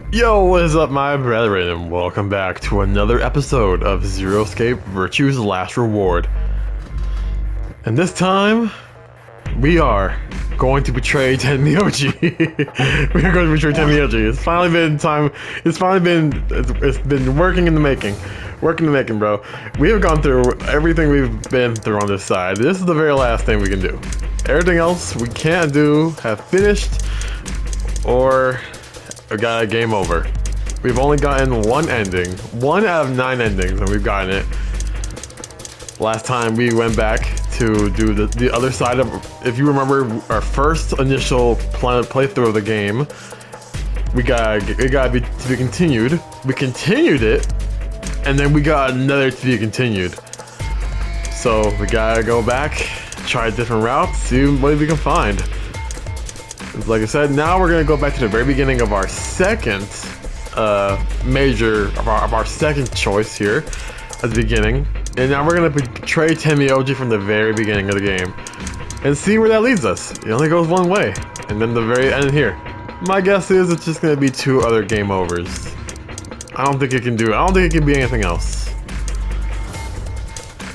Yo, what is up, my brethren, and welcome back to another episode of Zero Escape Virtue's Last Reward. And this time, we are going to betray Tenmyoji. We are going to betray Tenmyoji. It's finally been time. It's been working in the making. Working in the making, bro. We have gone through everything we've been through on this side. This is the very last thing we can do. Everything else we can't do, have finished, or we got a game over. We've only gotten one ending. 1 out of 9 endings, and we've gotten it. Last time we went back to do the other side of, if you remember, our first initial playthrough of the game. It got to be continued. We continued it, and then we got another to be continued. So we gotta go back, try different routes, see what we can find. Like I said, now we're gonna go back to the very beginning of our second our second choice here at the beginning, and now we're gonna betray Tenmyoji from the very beginning of the game and see where that leads us. It only goes one way, and then the very end here. My guess is it's just gonna be 2 other game overs. I don't think it can be anything else.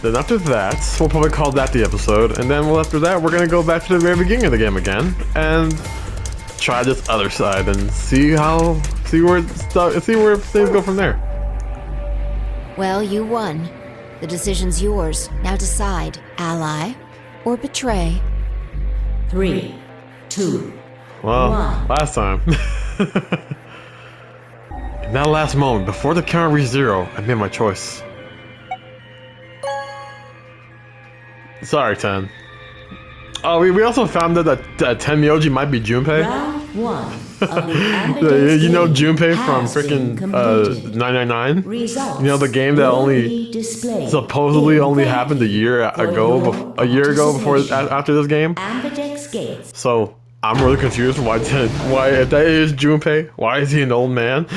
Then after that, we'll probably call that the episode, and then after that, we're gonna go back to the very beginning of the game again and try this other side and see where things go from there. Well, you won. The decision's yours. Now decide: ally or betray. 3, 2, Well, 1. last time. In that last moment, before the count reached 0, I made my choice. Sorry, Ten. Oh, we also found out that Tenmyoji might be Junpei. Round 1 of the You know Junpei Junpei from freaking 999? Results You know the game that will only be displayed supposedly in only the happened a year for ago, your a year ago before participation. after this game. Ambidex gates. So I'm really confused why if that is Junpei, why is he an old man?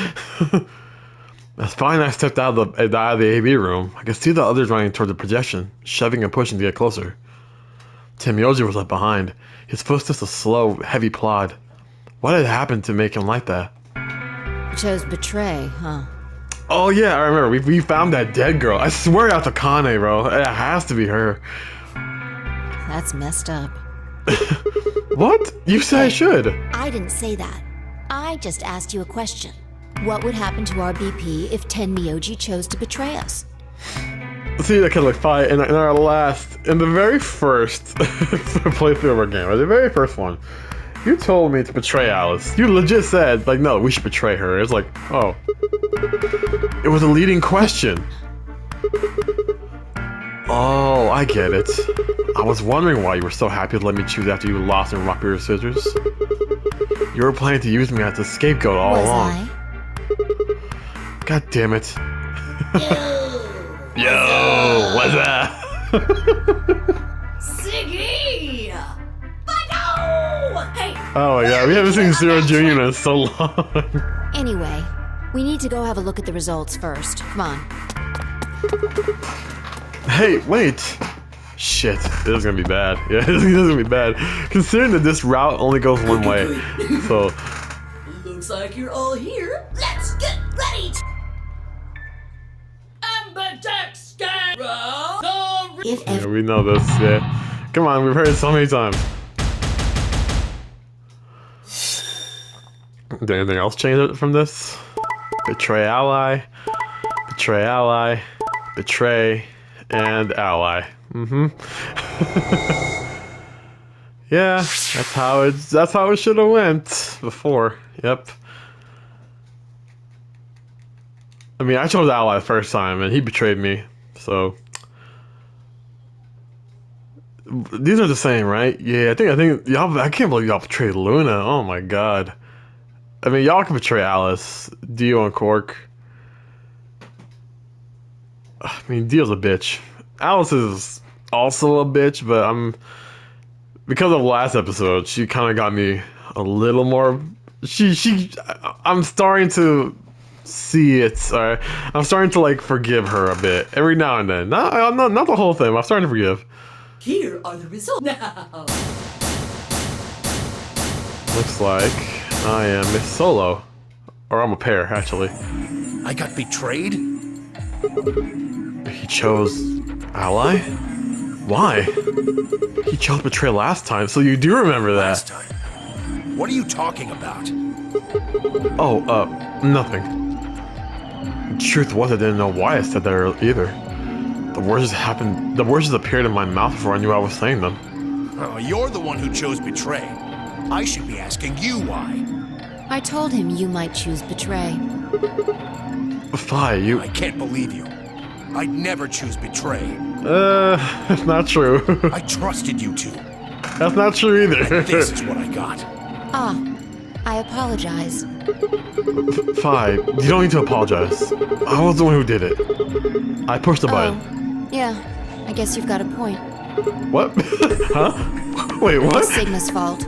That's fine. I stepped out of the AV room. I could see the others running toward the projection, shoving and pushing to get closer. Tenmyoji was left behind, his footsteps a slow, heavy plod. What had happened to make him like that? You chose betray, huh? Oh yeah, I remember. We found that dead girl. I swear that's Akane, bro. It has to be her. That's messed up. What? You said I should. I didn't say that. I just asked you a question. What would happen to our BP if Tenmyoji chose to betray us? See, that kind of like fight in the very first playthrough of our game, right? The very first one. You told me to betray Alice. You legit said, like, no, we should betray her. It's like, oh. It was a leading question. Oh, I get it. I was wondering why you were so happy to let me choose after you lost in rock, paper, scissors. You were planning to use me as a scapegoat all Was along. I? God damn it. Yo, what's that? Siggy! Hey! Oh my god, we haven't seen Zero Jr. in so long. Anyway, we need to go have a look at the results first. Come on. Hey, wait. Shit, this is gonna be bad. Yeah, this is gonna be bad. Considering that this route only goes one way. So, Looks like you're all here. Let's get ready! Ambidex gate! If yeah, we know this, yeah. Come on, we've heard it so many times. Did anything else change it from this? Betray ally, betray, and ally. Yeah, that's how it should have went before. Yep. I mean, I chose ally the first time, and he betrayed me. So these are the same, right? Yeah, I think y'all. I can't believe y'all betrayed Luna. Oh my god. I mean, y'all can betray Alice, Dio, and Cork. I mean, Dio's a bitch. Alice is also a bitch, but because of last episode, she kind of got me a little more. I'm starting to see it. Sorry, I'm starting to like forgive her a bit every now and then. Not the whole thing. But I'm starting to forgive. Here are the results now. Looks like I am Miss Solo. Or I'm a pair, actually. I got betrayed? He chose ally? Why? He chose betray last time, so you do remember that. Last time. What are you talking about? Oh, nothing. The truth was I didn't know why I said that either. The words just appeared in my mouth before I knew I was saying them. Oh, you're the one who chose betray. I should be asking you why. I told him you might choose betray. Fi, you... I can't believe you. I'd never choose betray. That's not true. I trusted you two. That's not true either. And this is what I got. Ah, I apologize. Fi, you don't need to apologize. I was the one who did it. I pushed the button. Oh, yeah. I guess you've got a point. What? Huh? Wait, what? It's Sigma's fault.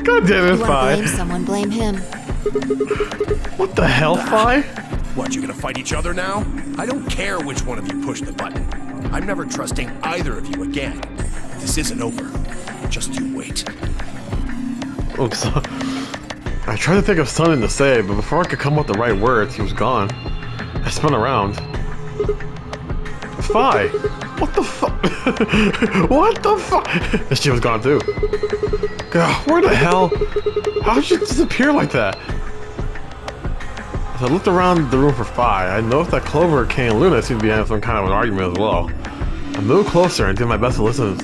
God damn it, You want to Fi. blame someone, blame him. What the hell, Fi? What, you gonna fight each other now? I don't care which one of you pushed the button. I'm never trusting either of you again. This isn't over. Just you wait. Oops. I tried to think of something to say, but before I could come up with the right words, he was gone. I spun around. Fi! What the fuck? What the fuck? And she was gone too. God, where the hell? How did she disappear like that? As I looked around the room for Fi, I noticed that Clover, Kay, and Luna seemed to be having some kind of an argument as well. I moved closer and did my best to listen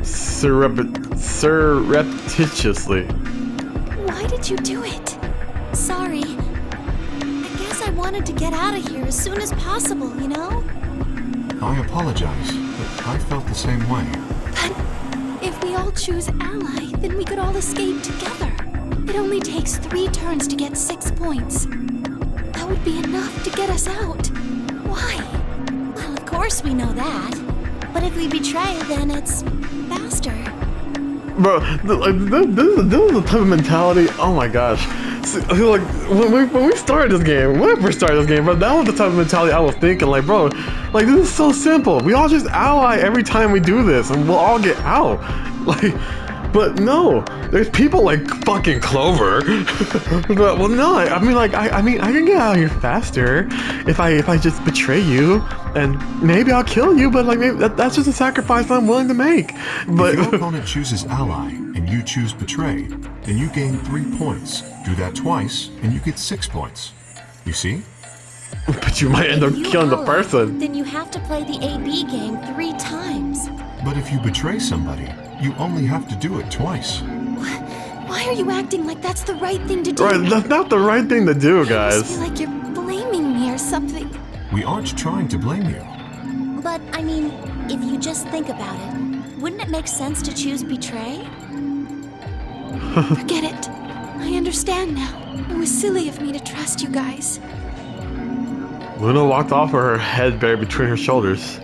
surreptitiously. Why did you do it? Sorry. I guess I wanted to get out of here as soon as possible, you know? I apologize, but I felt the same way. But if we all choose ally, then we could all escape together. It only takes 3 turns to get 6 points. That would be enough to get us out. Why? Well, of course we know that. But if we betray, then it's faster. Bro, this is the type of mentality. Oh my gosh! See, like when we started this game, when I first started this game, bro, that was the type of mentality I was thinking. Like, bro, like this is so simple. We all just ally every time we do this, and we'll all get out. Like, but no, there's people like fucking Clover. But, well, no, I mean, like, I mean, I can get out of here faster if I just betray you, and maybe I'll kill you. But like, maybe that's just a sacrifice I'm willing to make. But If your opponent chooses ally and you choose betray, then you gain 3 points. Do that twice, and you get 6 points. You see? but you might end up If you killing the ally, person. Then you have to play the AB game 3 times. But if you betray somebody, you only have to do it twice. Why are you acting like that's the right thing to do? Right, that's not the right thing to do, I almost guys. feel like you're blaming me or something. We aren't trying to blame you. But, I mean, if you just think about it, wouldn't it make sense to choose betray? Forget it. I understand now. It was silly of me to trust you guys. Luna walked off with her head buried between her shoulders.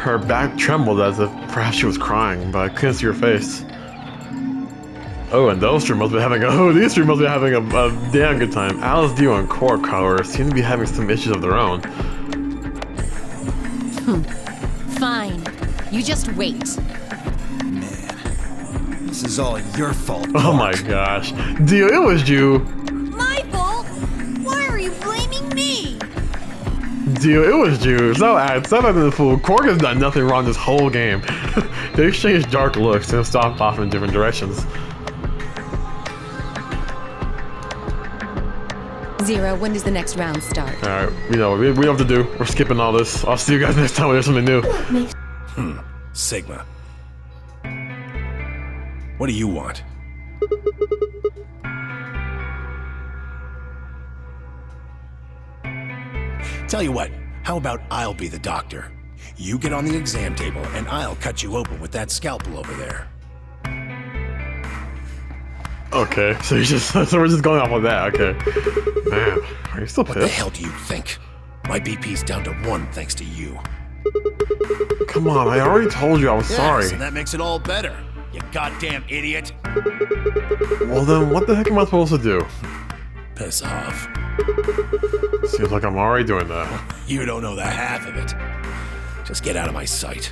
Her back trembled as if perhaps she was crying, but I couldn't see her face. Oh, and these three must be having a damn good time. Alice, Dio, and Quark, however, seem to be having some issues of their own. Fine. You just wait. This is all your fault. Oh my gosh. Dio, it was you. My fault? Why are you blaming me? Dio, it was you. Stop acting the fool. Quark has done nothing wrong this whole game. They exchanged dark looks and stopped off in different directions. Zero, when does the next round start? Alright, we know what we have to do. We're skipping all this. I'll see you guys next time when there's something new. Sigma. What do you want? Tell you what, how about I'll be the doctor? You get on the exam table and I'll cut you open with that scalpel over there. Okay, so we're just going off with that. Okay. Man, are you still What the pissed? hell do you think? My BP's down to 1 thanks to you. Come on, I already told you I was sorry. Yes, and that makes it all better. You goddamn idiot. Well then, what the heck am I supposed to do? Piss off. Seems like I'm already doing that. You don't know the half of it. Just get out of my sight.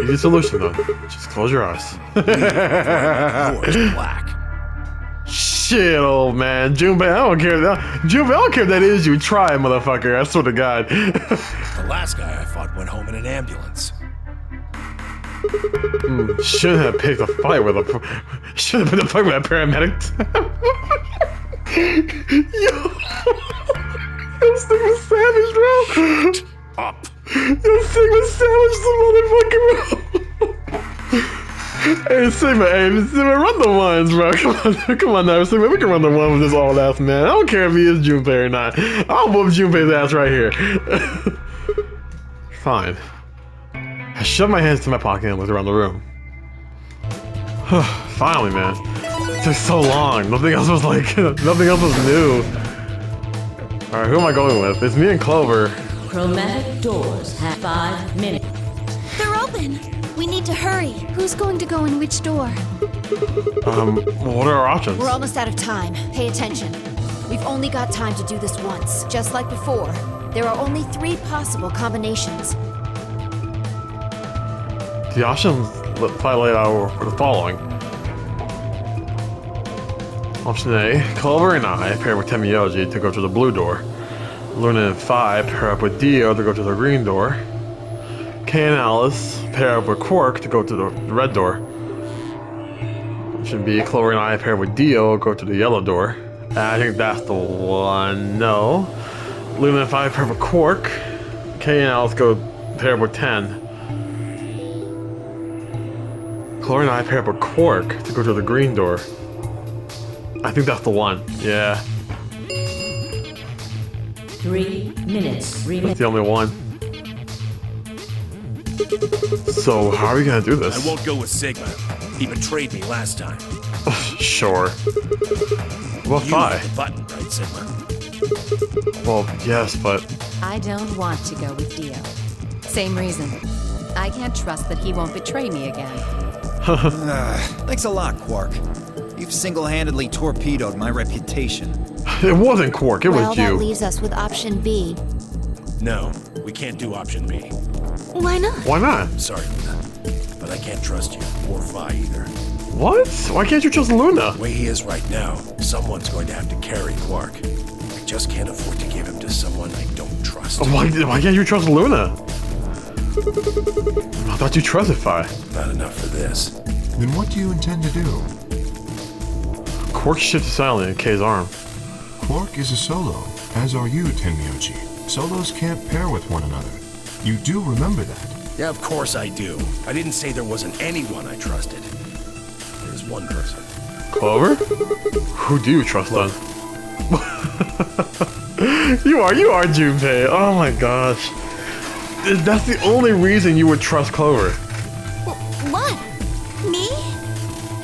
Easy solution then. Just close your eyes. Yours black. Shit, old man. Junpei, I don't care. Junpei, I don't care if that is you. Try, motherfucker. I swear to God. The last guy I fought went home in an ambulance. Shouldn't have picked a fight with a. Shouldn't have picked a fight with a paramedic. Yo, this thing was savage, bro. Up. This thing was savage, the motherfucker, bro. Hey Sigma, run the ones, bro. Come on now, Sigma. We can run the one with this old ass man. I don't care if he is Junpei or not. I'll whoop Junpei's ass right here. Fine. I shoved my hands to my pocket and looked around the room. Finally, man. It took so long. Nothing else was nothing else was new. Alright, who am I going with? It's me and Clover. Chromatic doors have 5 minutes. They're open. We need to hurry. Who's going to go in which door? What are our options? We're almost out of time. Pay attention. We've only got time to do this once. Just like before, there are only 3 possible combinations. The options laid out are the following. Option A, Clover and I pair with Tenmyoji to go to the blue door. Luna and Phi pair up with Dio to go to the green door. Kay and Alice pair up with Quark to go to the red door. Option B, Clover and I pair with Dio go to the yellow door. I think that's the one. No. Luna and Phi pair up with Quark. Kay and Alice go pair up with 10. Clover and I pair up with Quark to go to the green door. I think that's the one. Yeah. 3 minutes remain. That's the only one. So, how are we gonna do this? I won't go with Sigma. He betrayed me last time. Sure. What You Phi? hit the button, right, Sigma? Well, yes, but I don't want to go with Dio. Same reason. I can't trust that he won't betray me again. Thanks a lot, Quark. You've single-handedly torpedoed my reputation. it wasn't Quark, it Well, was that you. leaves us with option B. No, we can't do option B. Why not? Why not? Sorry, Luna. But I can't trust you, or Phi either. What? Why can't you trust Luna? The way he is right now, someone's going to have to carry Quark. I just can't afford to give him to someone I don't trust. Why can't you trust Luna? I thought you trusted Phi. Not enough for this. Then what do you intend to do? Quark shifted silently in Kay's arm. Quark is a solo, as are you, Tenmyoji. Solos can't pair with one another. You do remember that. Yeah, of course I do. I didn't say there wasn't anyone I trusted. There's one person. Clover? Who do you trust then? you are Junpei. Oh my gosh. That's the only reason you would trust Clover. What? Me?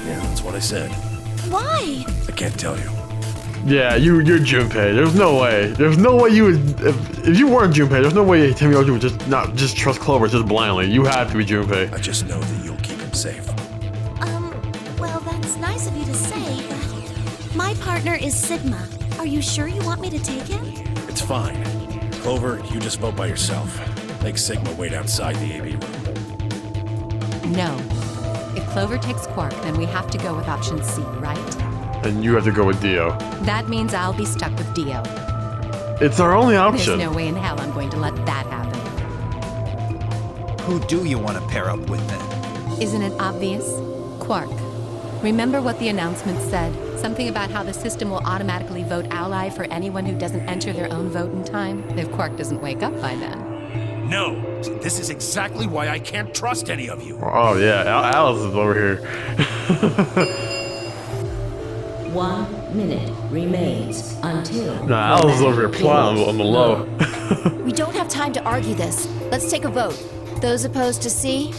Yeah, that's what I said. Why? I can't tell you. Yeah, you're Junpei. There's no way. There's no way you would. If you weren't Junpei, there's no way Tenmyoji would just trust Clover just blindly. You have to be Junpei. I just know that you'll keep him safe. Well, that's nice of you to say, but my partner is Sigma. Are you sure you want me to take him? It's fine. Clover, you just vote by yourself. Make Sigma wait outside the AB room. No. If Clover takes Quark, then we have to go with option C, right? And you have to go with Dio. That means I'll be stuck with Dio. It's our only There's option. no way in hell I'm going to let that happen. Who do you want to pair up with then? Isn't it obvious? Quark. Remember what the announcement said? Something about how the system will automatically vote ally for anyone who doesn't enter their own vote in time, if Quark doesn't wake up by then. No! This is exactly why I can't trust any of you. Oh yeah, Alice is over here. 1 minute remains until. Nah, Alice is over here plotting on the low. We don't have time to argue this. Let's take a vote. Those opposed to C?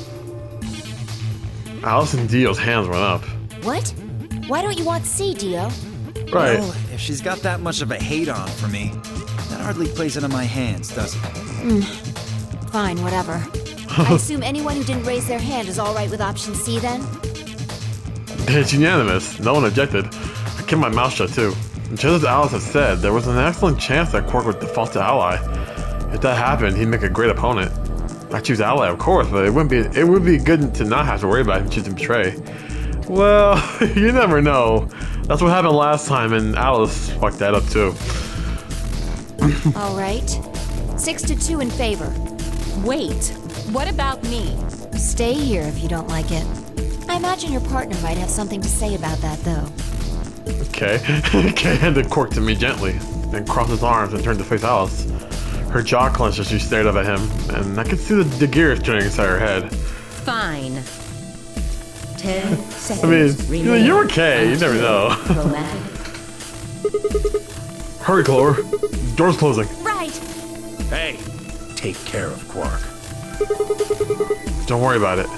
Alice and Dio's hands went up. What? Why don't you want C, Dio? Right. Well, if she's got that much of a hate on for me, that hardly plays into my hands, does it? Fine, whatever. I assume anyone who didn't raise their hand is all right with option C then? It's unanimous. No one objected. I kept my mouth shut too. Just as Alice had said, there was an excellent chance that Quark would default to ally. If that happened, he'd make a great opponent. I choose Ally, of course, but it would be good to not have to worry about him choosing Betray. Well, you never know. That's what happened last time, and Alice fucked that up too. All right. 6-2 in favor. Wait, what about me? Stay here if you don't like it. I imagine your partner might have something to say about that, though. Okay. Kay handed Quark to me gently, then crossed his arms and turned to face Alice. Her jaw clenched as she stared up at him, and I could see the gears turning inside her head. Fine. 10 seconds. I mean, you're okay. You never know. Chromatic. Hurry, Clover. Door's closing. Right. Hey, take care of Quark. Don't worry about it.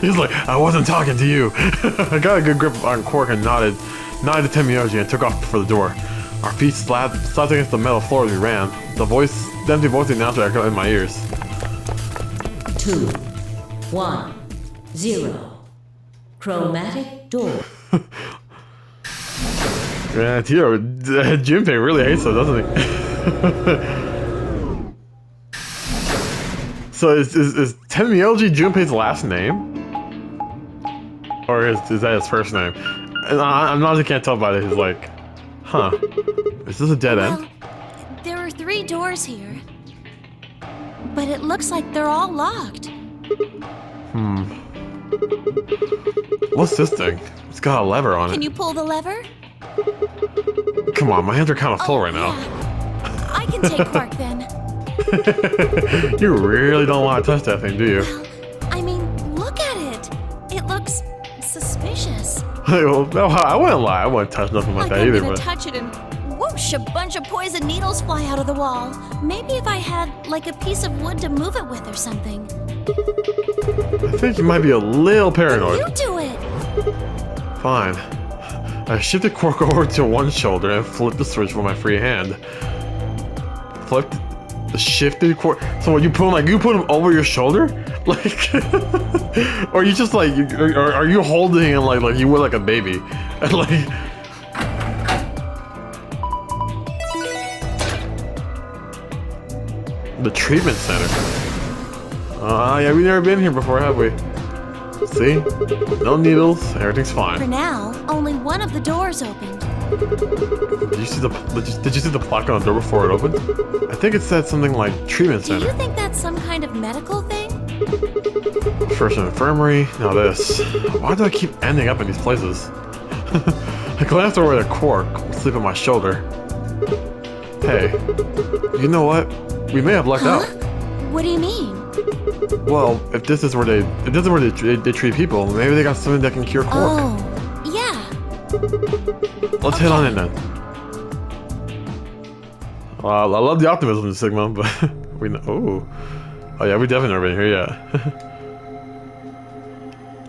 He's like, I wasn't talking to you. I got a good grip on Quark and nodded to Tenmyoji and took off for the door. Our feet slapped against the metal floor as we ran. The empty voice of the announcer echoed in my ears. 2, 1, 0. Chromatic door. Yeah, Tio, Junpei really hates us, doesn't he? So is Tenmyoji Junpei's last name? Or is that his first name? And I'm not, I can't tell by it. He's like, huh, is this a dead end? Well, there are 3 doors here. But it looks like they're all locked. What's this thing? It's got a lever on Can it. you pull the lever? Come on, my hands are kind of full right now. Yeah. I can take Quark then. You really don't want to touch that thing, do you? Well, I mean, look at it. It looks suspicious. Well, no, I wouldn't lie. I wouldn't touch nothing like that I'm either. gonna But touch it and whoosh, a bunch of poison needles fly out of the wall. Maybe if I had, like, a piece of wood to move it with or something. I think you might be a little paranoid. You do it! Fine. I shifted Quark over to one shoulder and flipped the switch with my free hand. Shifted Quark. So what, you put him over your shoulder, like, or you just like, are you holding him like you would like a baby, and like. The treatment center. Yeah, we've never been here before, have we? See? No needles, everything's For fine. now, only one of the doors opened. Did you see the plaque on the door before it opened? I think it said something like treatment Do you center. think that's some kind of medical thing? First an infirmary, now this. Why do I keep ending up in these places? I glanced over at Quark, asleep on my shoulder. Hey, you know what? We may have lucked out. What do you mean? Well, if this is where they treat people, maybe they got something that can cure Quark. Oh, yeah. Let's hit on it then. I love the optimism in Sigma, but we know. Oh yeah, we definitely never been here yet.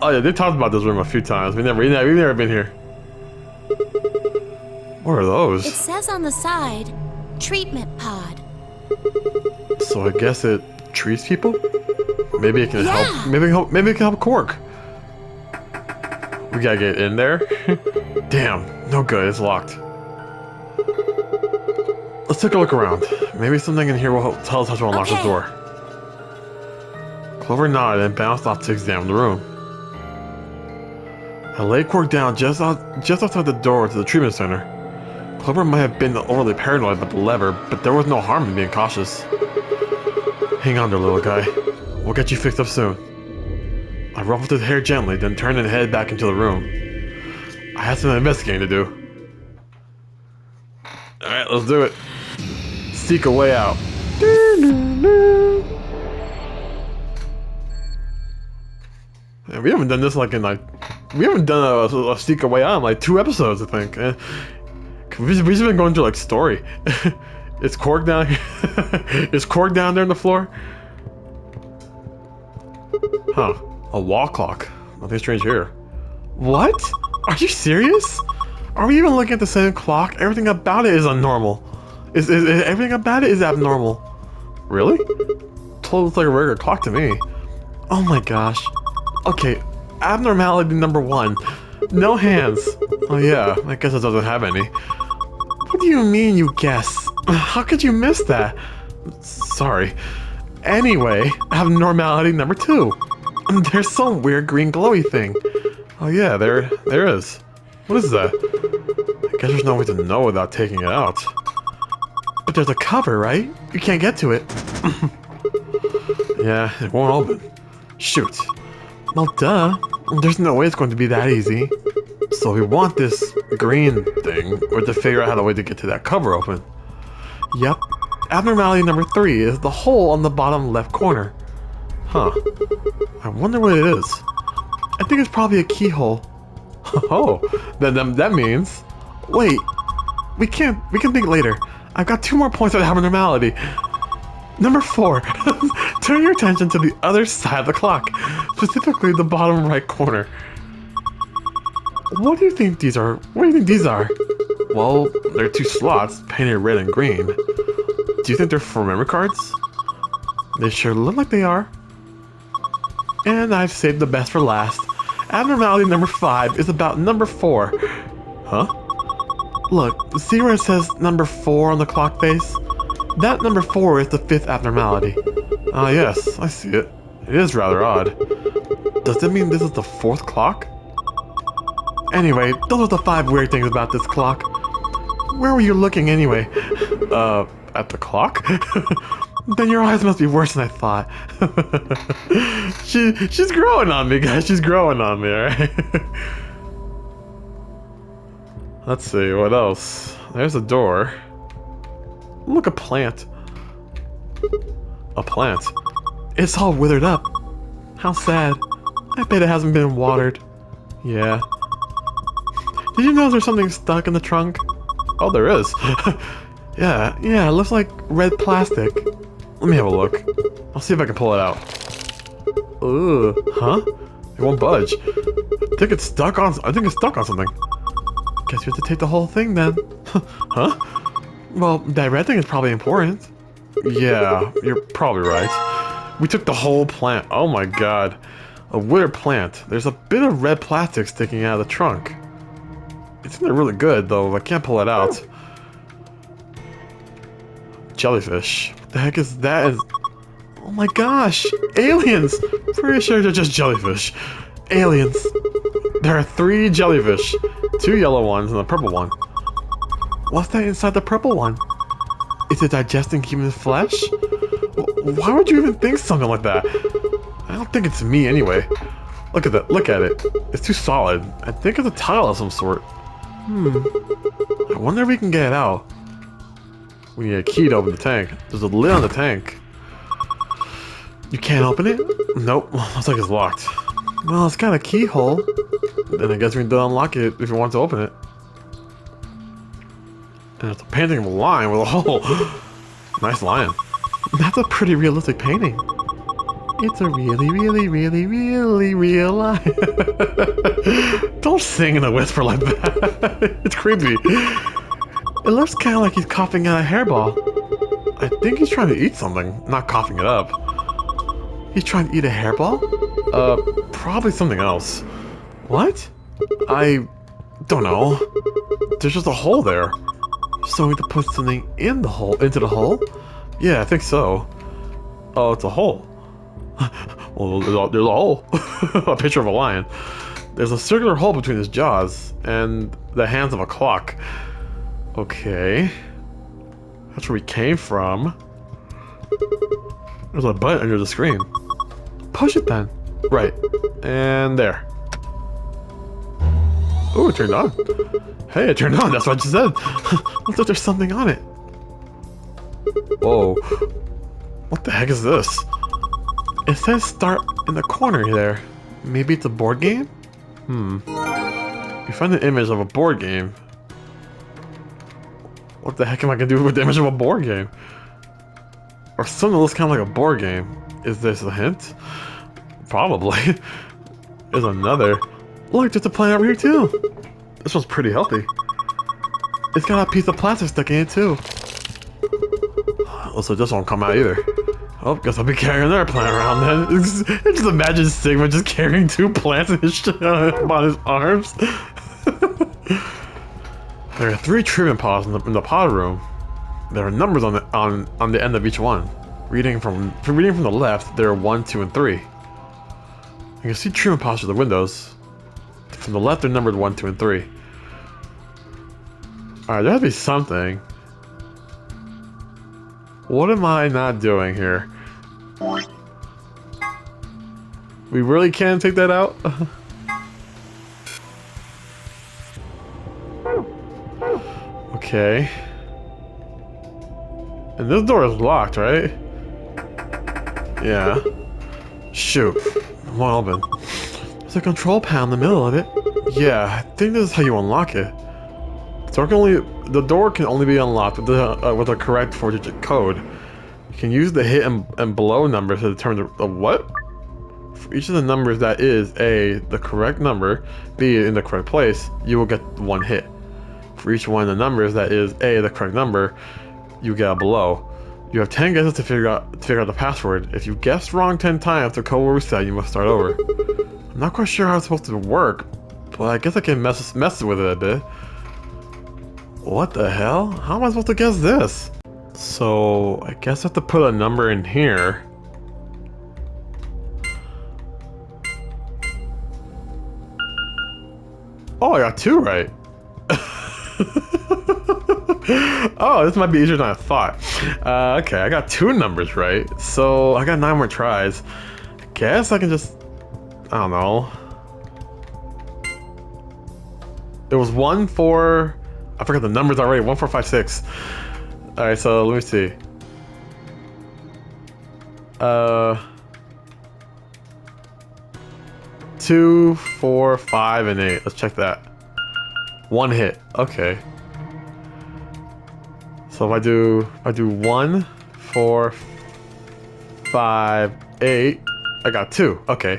Oh yeah, they talked about this room a few times. We've never been here. What are It those? says on the side, treatment pod. So I guess it treats people. Maybe it can Yeah. help. Maybe it can help Quark. We gotta get in there. Damn, no good. It's locked. Let's take a look around. Maybe something in here will tell us how to unlock the Okay. door. Clover nodded and bounced off to examine the room. I laid Quark down just outside the door to the treatment center. Clover might have been overly paranoid about the lever, but there was no harm in being cautious. Hang on there, little guy. We'll get you fixed up soon. I ruffled his hair gently, then turned and headed back into the room. I had some investigating to do. Alright, let's do it. Seek a way out. Yeah, we haven't done this we haven't done a seek a way out in like 2 episodes, I think. We've just been going through like story. Is Quark down here? Is Quark down there on the floor? Huh. A wall clock. Nothing strange here. What? Are you serious? Are we even looking at the same clock? Everything about it is abnormal. Is everything about it is abnormal? Really? Totally looks like a regular clock to me. Oh my gosh. Okay, abnormality number 1. No hands. Oh yeah, I guess it doesn't have any. What do you mean you guess? How could you miss that? Sorry. Anyway, abnormality number 2. There's some weird green glowy thing. Oh yeah, there is. What is that? I guess there's no way to know without taking it out. But there's a cover, right? You can't get to it. Yeah, it won't open. Shoot. Well, duh. There's no way it's going to be that easy. So we want this green thing, or to figure out how the way to get to that cover open. Yep. Abnormality number 3 is the hole on the bottom left corner. Huh. I wonder what it is. I think it's probably a keyhole. Oh, then that means... Wait. We can think later. I've got 2 more points of abnormality. Number 4. Turn your attention to the other side of the clock. Specifically the bottom right corner. What do you think these are? What do you think these are? Well, they're 2 slots painted red and green. Do you think they're for memory cards? They sure look like they are. And I've saved the best for last. Abnormality number 5 is about number 4. Huh? Look, see where it says number 4 on the clock face? That number 4 is the 5th abnormality. Ah yes, I see it. It is rather odd. Does that mean this is the 4th clock? Anyway, those are the 5 weird things about this clock. Where were you looking anyway? At the clock? Then your eyes must be worse than I thought. She's growing on me, guys. She's growing on me, alright? Let's see, what else? There's a door. Look, a plant. A plant. It's all withered up. How sad. I bet it hasn't been watered. Yeah. Did you notice there's something stuck in the trunk? Oh, there is. Yeah, it looks like red plastic. Let me have a look. I'll see if I can pull it out. Ugh, huh? It won't budge. I think it's stuck on something. Guess we have to take the whole thing then. Huh? Well, that red thing is probably important. Yeah, you're probably right. We took the whole plant. Oh my god. A withered plant. There's a bit of red plastic sticking out of the trunk. It's in there really good, though. I can't pull it out. Jellyfish. What the heck is that? Oh my gosh! Aliens! Pretty sure they're just jellyfish. Aliens. There are 3 jellyfish. 2 yellow ones and a purple one. What's that inside the purple one? Is it digesting human flesh? Why would you even think something like that? I don't think it's me anyway. Look at that. Look at it. It's too solid. I think it's a tile of some sort. I wonder if we can get it out. We need a key to open the tank. There's a lid on the tank. You can't open it? Nope. Looks like it's locked. Well, it's got a keyhole. Then I guess we need to unlock it if you want to open it. And it's a painting of a lion with a hole. Nice lion. That's a pretty realistic painting. It's a really, really, really, really real lion. Don't sing in a whisper like that. It's creepy. It looks kind of like he's coughing out a hairball. I think he's trying to eat something, not coughing it up. He's trying to eat a hairball? Probably something else. What? I don't know. There's just a hole there. So we need to put something in the hole, into the hole? Yeah, I think so. Oh, it's a hole. Well, there's a hole. A picture of a lion. There's a circular hole between his jaws and the hands of a clock. Okay. That's where we came from. There's a button under the screen. Push it then. Right. And there. Oh, it turned on. Hey, it turned on. That's what you said. Looks like there's something on it. Whoa. What the heck is this? It says start in the corner there. Maybe it's a board game? You find an image of a board game. What the heck am I gonna do with the image of a board game? Or something that looks kind of like a board game. Is this a hint? Probably. There's another. Look, there's a plant over here too. This one's pretty healthy. It's got a piece of plastic stuck in it too. Also, this won't come out either. Oh, guess I'll be carrying another plant around then. Just imagine Sigma just carrying 2 plants on his arms. There are 3 treatment pods in the pod room. There are numbers on the end of each one. Reading from the left, there are 1, 2, and 3. You can see true imposters of the windows. From the left, they're numbered 1, 2, and 3. Alright, there has to be something. What am I not doing here? We really can take that out? Okay. And this door is locked, right? Yeah. Shoot. Won't open. There's a control panel in the middle of it. Yeah, I think this is how you unlock it. The door can only be unlocked with the correct 4-digit code. You can use the hit and below numbers to determine the what? For each of the numbers that is A, the correct number, B, in the correct place, you will get 1 hit. For each one of the numbers that is A, the correct number, you get a below. You have 10 guesses to figure out the password. If you guessed wrong 10 times, the code will reset. You must start over. I'm not quite sure how it's supposed to work, but I guess I can mess with it a bit. What the hell? How am I supposed to guess this? So I guess I have to put a number in here. Oh, I got 2 right. Oh, this might be easier than I thought. Okay, I got 2 numbers right, so I got 9 more tries. I guess I can just... I don't know. It was 1, 4... I forgot the numbers already. 1, 4, 5, 6. Alright, so let me see. 2, 4, 5, and 8. Let's check that. 1 hit. Okay. So if I do 1, 4, 5, 8, I got 2. Okay.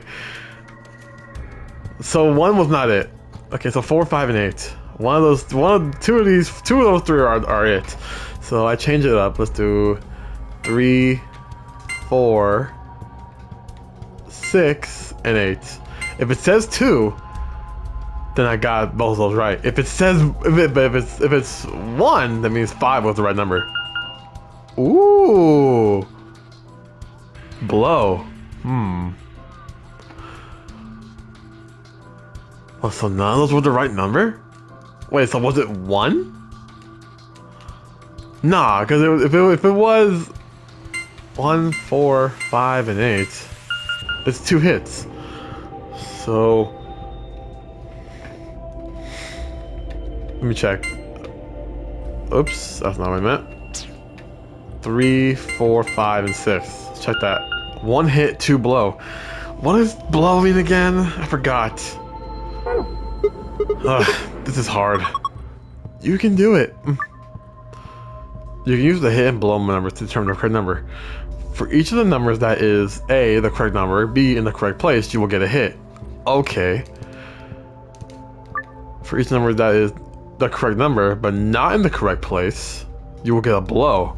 So 1 was not it. Okay, so 4, 5, and 8. Two of those 3 are it. So I change it up. Let's do 3, 4, 6, and 8. If it says 2, then I got both of those right. If it says if it's 1, that means 5 was the right number. Ooh. Blow. Oh, so none of those were the right number? Wait, so was it 1? Nah, because if it was 1, 4, 5, and 8, it's 2 hits. So let me check. Oops, that's not what I meant. 3, 4, 5, and 6. Let's check that. 1 hit, 2 blow. What does blow mean again? I forgot. This is hard. You can do it. You can use the hit and blow number to determine the correct number. For each of the numbers that is A, the correct number, B, in the correct place, you will get a hit. Okay. For each number that is the correct number, but not in the correct place, you will get a blow.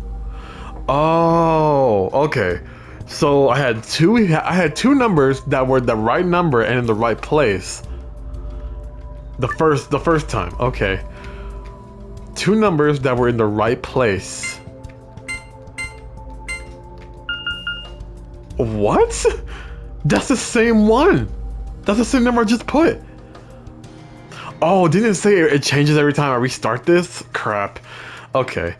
Oh, okay. So I had two numbers that were the right number and in the right place. The first time. Okay. 2 numbers that were in the right place. What? That's the same one. That's the same number I just put. Oh, didn't it say it changes every time I restart this? Crap. Okay.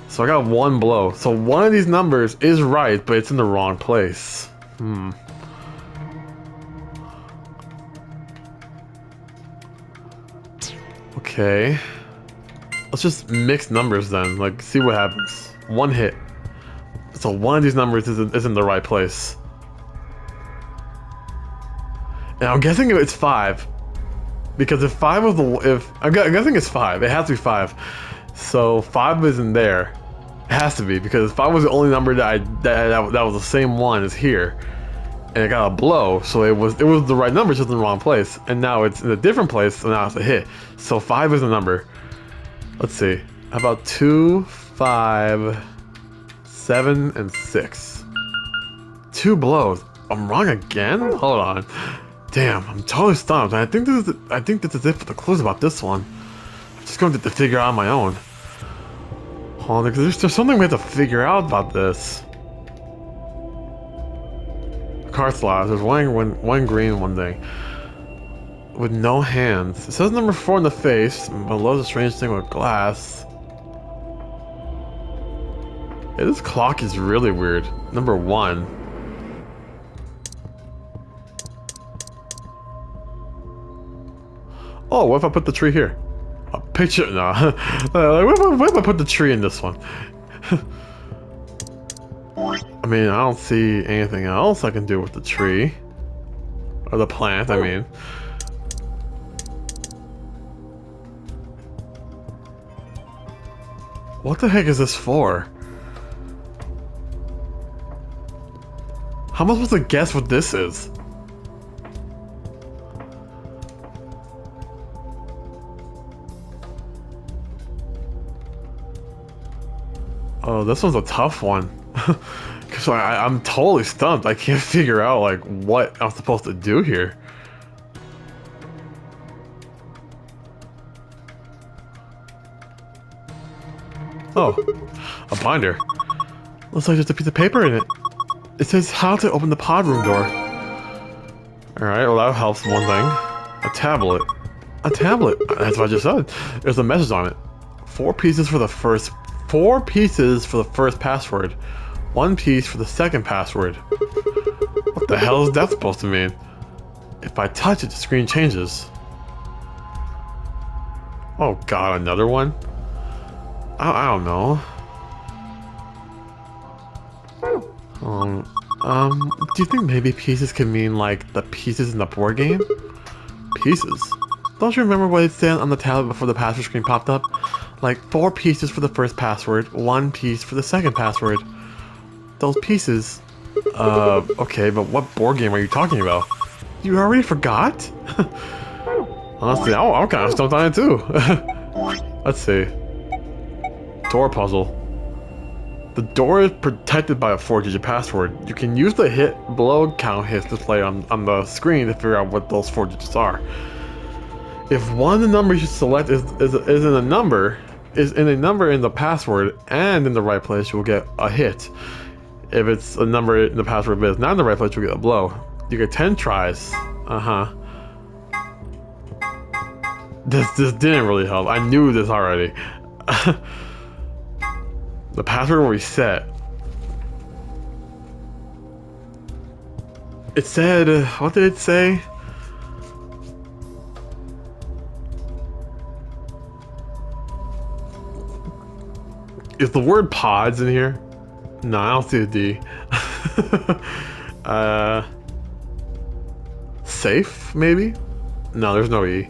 So I got 1 blow. So one of these numbers is right, but it's in the wrong place. Okay. Let's just mix numbers then. Like, see what happens. 1 hit. So one of these numbers is in the right place. And I'm guessing it's 5. Because if 5 was I'm guessing it's 5. It has to be 5. So 5 isn't there. It has to be, because 5 was the only number that was the same one as here. And it got a blow, so it was the right number, just in the wrong place. And now it's in a different place, so now it's a hit. So 5 is the number. Let's see. How about 2, 5, 7, and 6? 2 blows. I'm wrong again? Hold on. Damn, I'm totally stumped. I think this is it for the clues about this one. I'm just going to figure out on my own. Hold on, because there's something we have to figure out about this. card slots. There's one green, one thing. With no hands. It says number 4 in the face. Below the strange thing with glass. Yeah, this clock is really weird. Number 1. Oh, what if I put the tree here? A picture? No. What if I put the tree in this one? I mean, I don't see anything else I can do with the tree. Or the plant, I mean. What the heck is this for? How am I supposed to guess what this is? Oh, this one's a tough one. Cause I'm totally stumped. I can't figure out like what I'm supposed to do here. Oh, a binder. Looks like there's a piece of paper in it. It says how to open the pod room door. Alright, well that helps one thing. A tablet. A tablet. That's what I just said. There's a message on it. 4 pieces for the first password. 1 piece for the second password. What the hell is that supposed to mean? If I touch it, the screen changes. Oh god, another one? I don't know. Do you think maybe pieces can mean like the pieces in the board game? Pieces? Don't you remember what it said on the tablet before the password screen popped up? Like 4 pieces for the first password, 1 piece for the second password. Those pieces. Okay, but what board game are you talking about? You already forgot? Honestly, I'm kind of stumped on it too. Let's see. Door puzzle. The door is protected by a 4-digit password. You can use the hit below count hits displayed on the screen to figure out what those 4 digits are. If one of the numbers you select is in a number in the password and in the right place, you will get a hit. If it's a number in the password but it's not in the right place, you'll get a blow. You get 10 tries. This didn't really help. I knew this already. The password will reset. It said, what did it say? Is the word pods in here? No, I don't see a D. Safe, maybe? No, there's no E.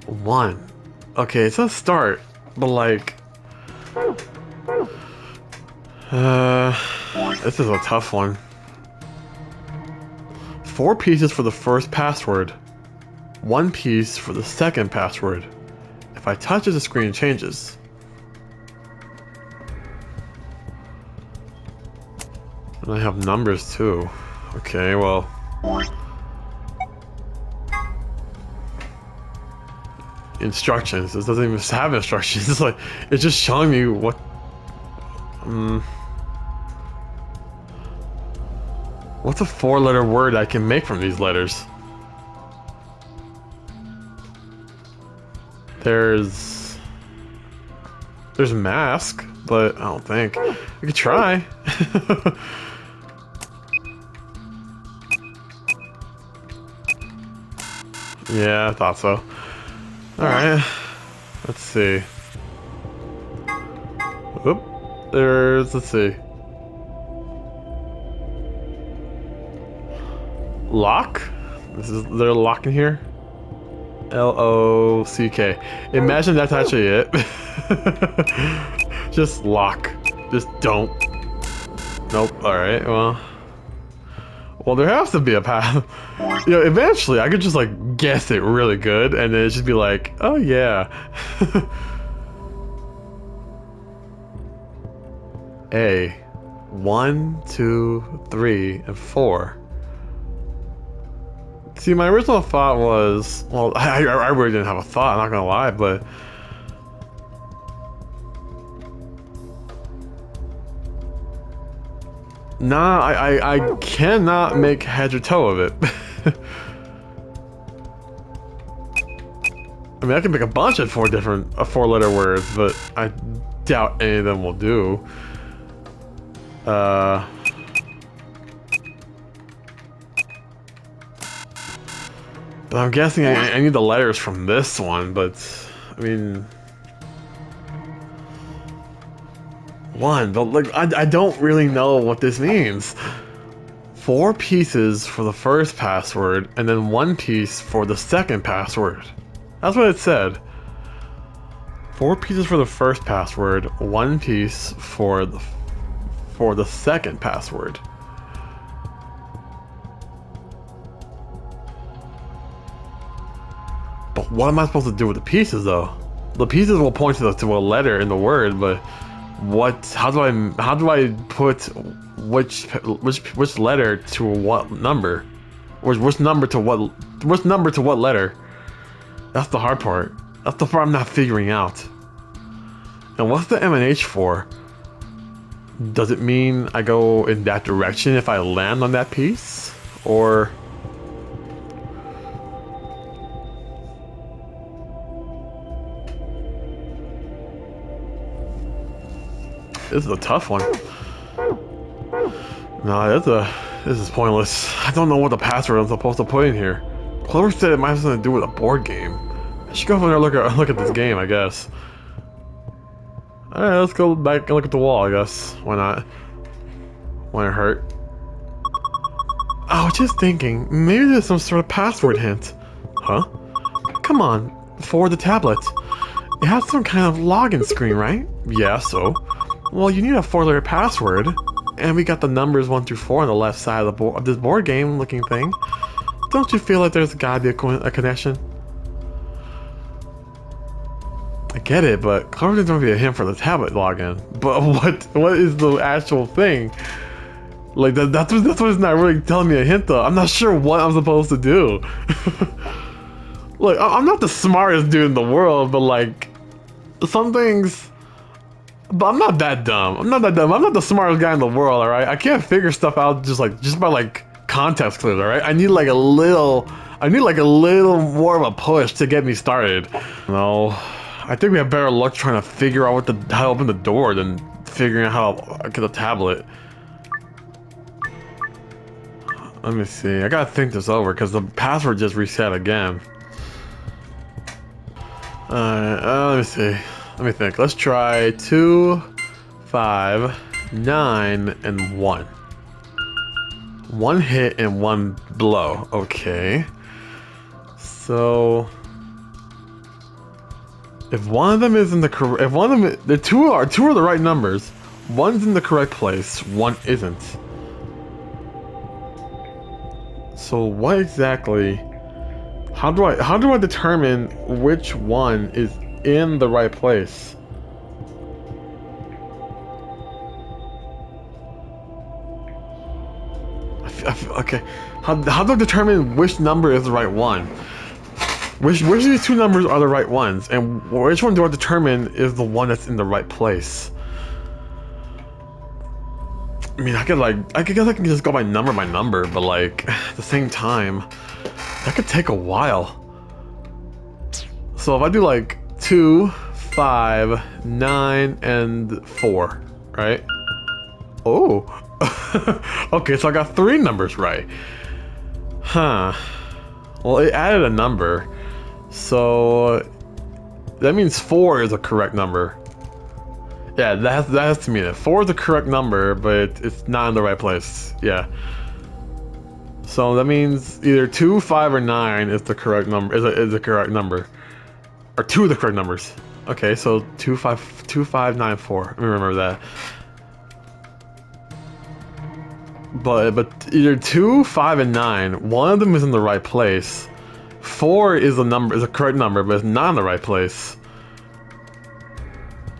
1. Okay, it says start, but like... this is a tough one. 4 pieces for the first password. 1 piece for the second password. If I touch it, the screen changes. And I have numbers too. Okay, well... Instructions. This doesn't even have instructions. It's like, it's just showing me what... What's a 4-letter word I can make from these letters? There's mask, but I don't think. We could try. Yeah, I thought so. Alright. Let's see. Oop. Let's see. Lock? Is there a lock in here? L-O-C-K. Imagine that's actually it. Just lock. Just don't. Nope. Alright, well. Well, there has to be a path. You know, eventually I could just like guess it really good and then it'd just be like, oh yeah. A. 1, 2, 3, and 4. See, my original thought was, well, I really didn't have a thought, I'm not gonna lie, but... Nah, I cannot make head or toe of it. I mean, I can make a bunch of four-letter words, but I doubt any of them will do. But I'm guessing I need the letters from this one, but I mean, but like I don't really know what this means. 4 pieces for the first password, and then 1 piece for the second password. That's what it said. 4 pieces for the first password, 1 piece for the second password. But what am I supposed to do with the pieces, though? The pieces will point to a letter in the word, but how do I put which letter to what number? Which number to what letter? That's the hard part. That's the part I'm not figuring out. And what's the M&H for? Does it mean I go in that direction if I land on that piece? Or... This is a tough one. No, this is pointless. I don't know what the password I'm supposed to put in here. Clover said it might have something to do with a board game. I should go over there and look at this game, I guess. Alright, let's go back and look at the wall, I guess. Why not? Why it hurt? I was just thinking, maybe there's some sort of password hint. Huh? Come on, forward the tablet. It has some kind of login screen, right? Yeah, so. Well, you need a 4-letter password. And we got the numbers 1 through 4 on the left side of the board, of this board game looking thing. Don't you feel like there's gotta be a connection? I get it, but Clover didn't want to be a hint for the tablet login. But what is the actual thing? Like that's what's not really telling me a hint though. I'm not sure what I'm supposed to do. Look, I'm not the smartest dude in the world, but like some things. But I'm not that dumb. I'm not the smartest guy in the world. All right, I can't figure stuff out just by like context clues. All right, I need like a little more of a push to get me started. No, I think we have better luck trying to figure out how to open the door than figuring out how to get a tablet. Let me see. I gotta think this over because the password just reset again. Let me see. Let me think. Let's try 2, 5, 9, and 1. 1 hit and 1 blow. Okay. So if one of them is in the correct, if one of them, the two are the right numbers. One's in the correct place. One isn't. So what exactly? How do I determine which one is in the right place? Okay, how do I determine which number is the right one? Which of these 2 numbers are the right ones, and which one do I determine is the one that's in the right place? I mean, I guess I can just go by number, but like at the same time, that could take a while. So if I do like 2, 5, 9, and 4, right? Oh, okay, so I got 3 numbers right. Huh. Well, it added a number, so that means 4 is a correct number. Yeah, that has to mean it. 4 is the correct number, but it's not in the right place. Yeah. So that means either 2, 5, or 9 is the correct number. Is the correct number, or 2 of the correct numbers. Okay, so 2, 5, 9, 4. Let me remember that. But either 2, 5, and 9. One of them is in the right place. 4 is a correct number, but it's not in the right place.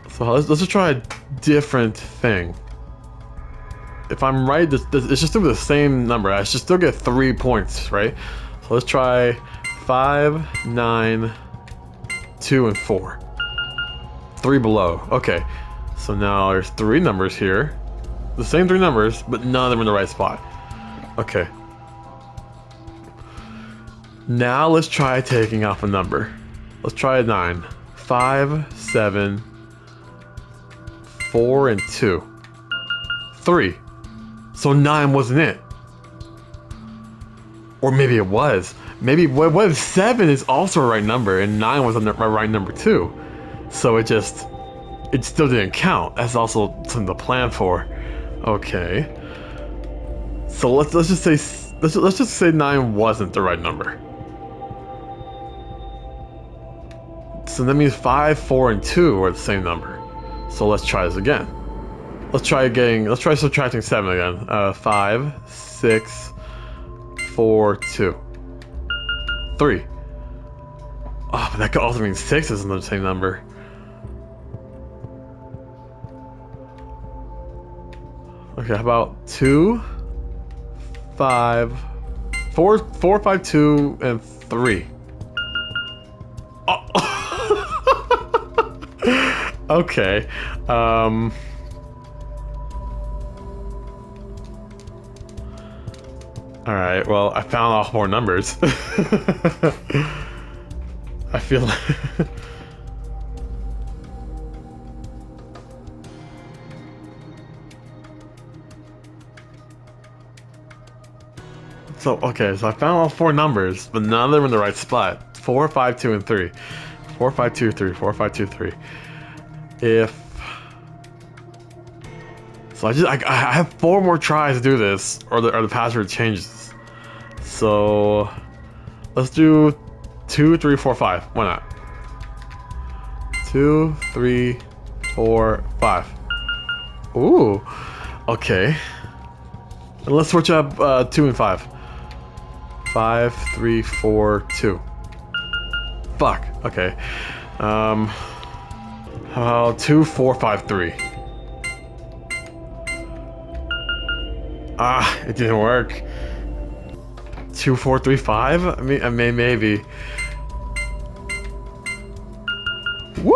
So let's just try a different thing. If I'm right, it's just still the same number. I should still get 3 points, right? So let's try 5, 9, 2, and 4. 3 below. Okay. So now there's 3 numbers here. The same 3 numbers, but none of them in the right spot. Okay. Now let's try taking off a number. Let's try a 9. 5, 7, 4, and 2. 3. So 9 wasn't it. Or maybe it was. Maybe what if 7 is also a right number and 9 was a right number too? So it still didn't count. That's also something to plan for. Okay. So let's just say 9 wasn't the right number. So that means 5, 4, and 2 are the same number. So let's try this again. Let's try subtracting 7 again. 5, 6, 4, 2. 3. Oh, but that could also mean 6 isn't the same number. Okay, how about 2, 5, 4, 5, 2, and 3. Oh. Okay. Alright, well, I found off more numbers. I feel like... So I found all 4 numbers, but none of them in the right spot. 4, 5, 2, and 3. 4, 5, 2, 3. 4, 5, 2, 3. So I have 4 more tries to do this, or the password changes. So let's do 2, 3, 4, 5. Why not? 2, 3, 4, 5. Ooh. Okay. And let's switch up 2 and 5. 5, 3, 4, 2. Fuck. Okay. How about 2, 4, 5, 3. Ah, it didn't work. 2, 4, 3, 5? I mean, maybe. Woo!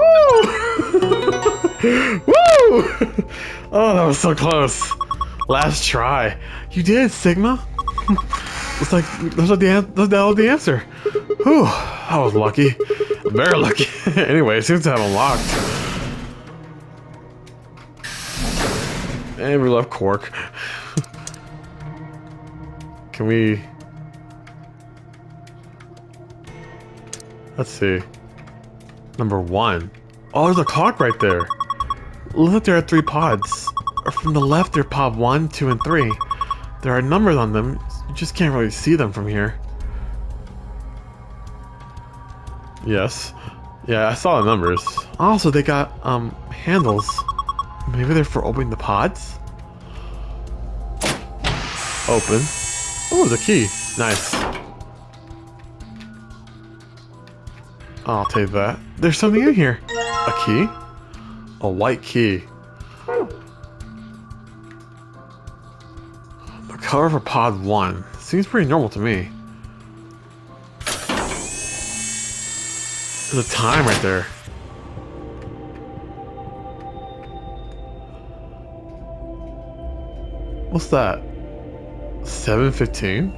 Woo! Oh, that was so close. Last try. You did, Sigma. Looks like that was the answer. Whew, I was lucky. Very lucky. Anyway, it seems to have unlocked. And we left Quark. Can we... Let's see. Number 1. Oh, there's a clock right there. Look like there are 3 pods. Or from the left, there are pod 1, 2, and 3. There are numbers on them. You just can't really see them from here. Yes. Yeah, I saw the numbers. Also, they got, handles. Maybe they're for opening the pods? Open. Oh, there's a key. Nice. I'll take that. There's something in here. A key? A white key. The color for pod 1. Seems pretty normal to me. There's a time right there. What's that? 7:15?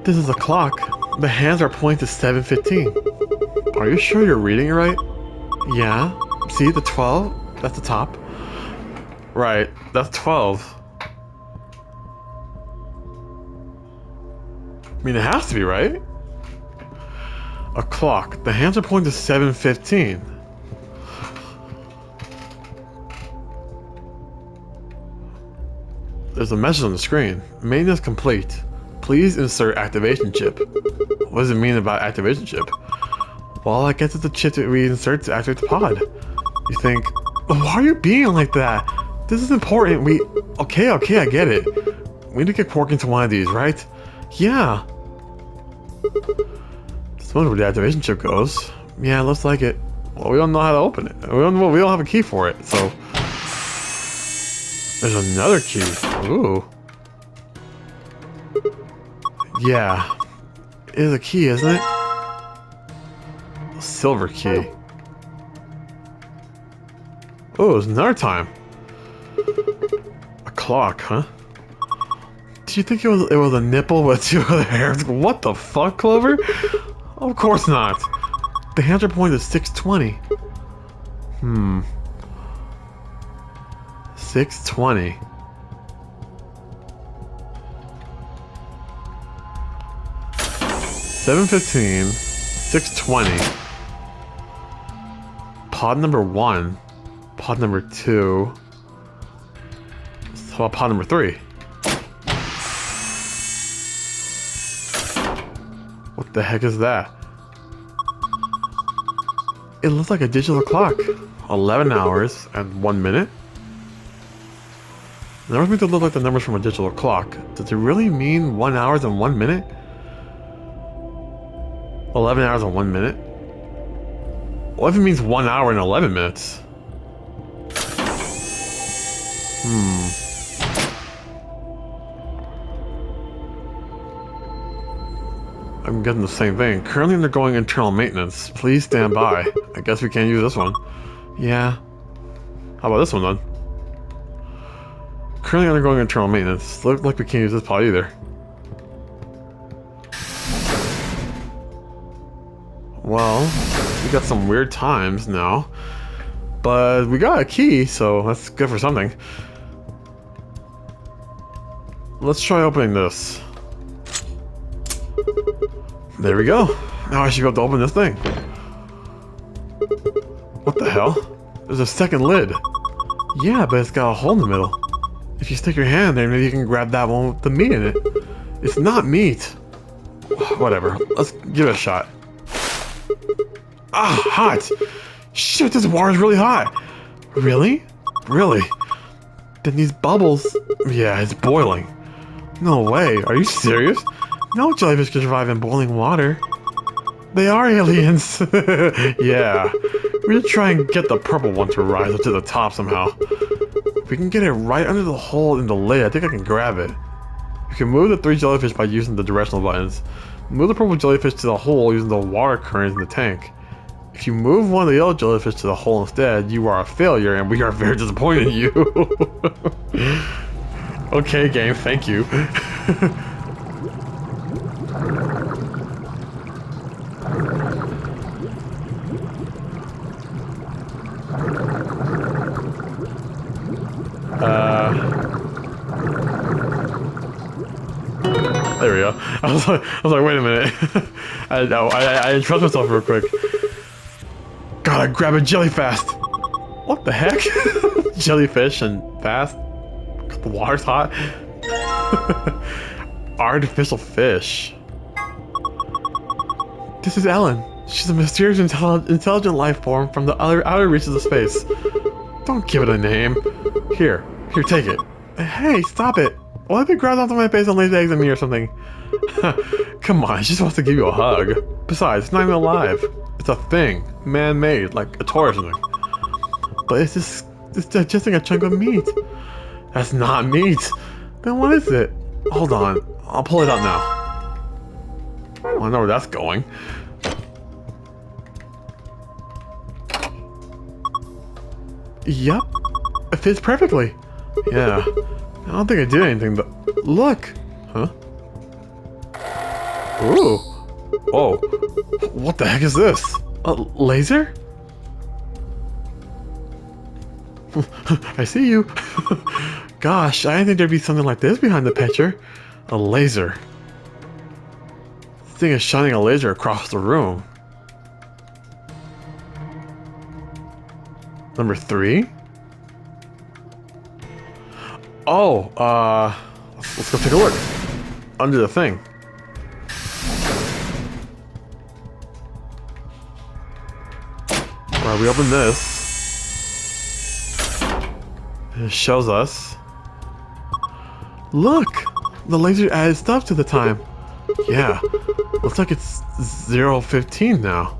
This is a clock. The hands are pointing to 7:15. Are you sure you're reading it right? Yeah. See the 12? That's the top. Right, that's 12. I mean, it has to be, right? A clock. The hands are pointing to 7:15. There's a message on the screen. Maintenance complete. Please insert activation chip. What does it mean about activation chip? Well, I guess it's a chip that we insert to activate the pod. You think, why are you being like that? This is important. Okay, I get it. We need to get Quark into one of these, right? Yeah. Just wonder where the activation chip goes. Yeah, looks like it. Well, we don't know how to open it. We don't have a key for it, so... There's another key. Ooh. Yeah. It is a key, isn't it? A silver key. Oh, there's another time. clock, huh? Did you think it was a nipple with 2 other hairs? What the fuck, Clover? Of course not. The hands are pointing to 6:20. 6:20. $7:15, 6:20. Pod number 1. Pod number 2. How about pod number 3? What the heck is that? It looks like a digital clock. 11 hours and 1 minute? The numbers make it look like the numbers from a digital clock. Does it really mean 1 hour and 1 minute? 11 hours and 1 minute? What if it means 1 hour and 11 minutes? I'm getting the same thing. Currently undergoing internal maintenance. Please stand by. I guess we can't use this one. Yeah. How about this one then? Currently undergoing internal maintenance. Looks like we can't use this pod either. Well, we got some weird times now. But we got a key, so that's good for something. Let's try opening this. There we go. Now I should be able to open this thing. What the hell? There's a second lid. Yeah, but it's got a hole in the middle. If you stick your hand there, maybe you can grab that one with the meat in it. It's not meat. Whatever. Let's give it a shot. Ah, hot! Shit, this water is really hot! Really? Really? Then these bubbles... Yeah, it's boiling. No way, are you serious? No jellyfish can survive in boiling water. They are aliens! Yeah. We're gonna try and get the purple one to rise up to the top somehow. If we can get it right under the hole in the lid, I think I can grab it. You can move the 3 jellyfish by using the directional buttons. Move the purple jellyfish to the hole using the water current in the tank. If you move one of the yellow jellyfish to the hole instead, you are a failure and we are very disappointed in you. Okay, game, thank you. There we go. I was like, wait a minute. I trust myself real quick. Gotta grab a jelly fast. What the heck? Jellyfish and fast? The water's hot. Artificial fish. This is Ellen. She's a mysterious intelligent life form from the outer reaches of space. Don't give it a name. Here, take it. Hey, stop it. What if it grabs onto my face and lays eggs at me or something? Come on, she just wants to give you a hug. Besides, it's not even alive. It's a thing, man-made, like a toy or something. But it's digesting a chunk of meat. That's not meat. Then what is it? Hold on, I'll pull it out now. I know where that's going. Yup, it fits perfectly. Yeah, I don't think I did anything, but look. Huh? Ooh. Whoa. What the heck is this? A laser? I see you. Gosh, I didn't think there'd be something like this behind the picture. A laser. This thing is shining a laser across the room. Number 3? Oh, let's go take a look. Under the thing. Alright, we open this. It shows us. Look! The laser added stuff to the time. Yeah, looks like it's 0:15 now.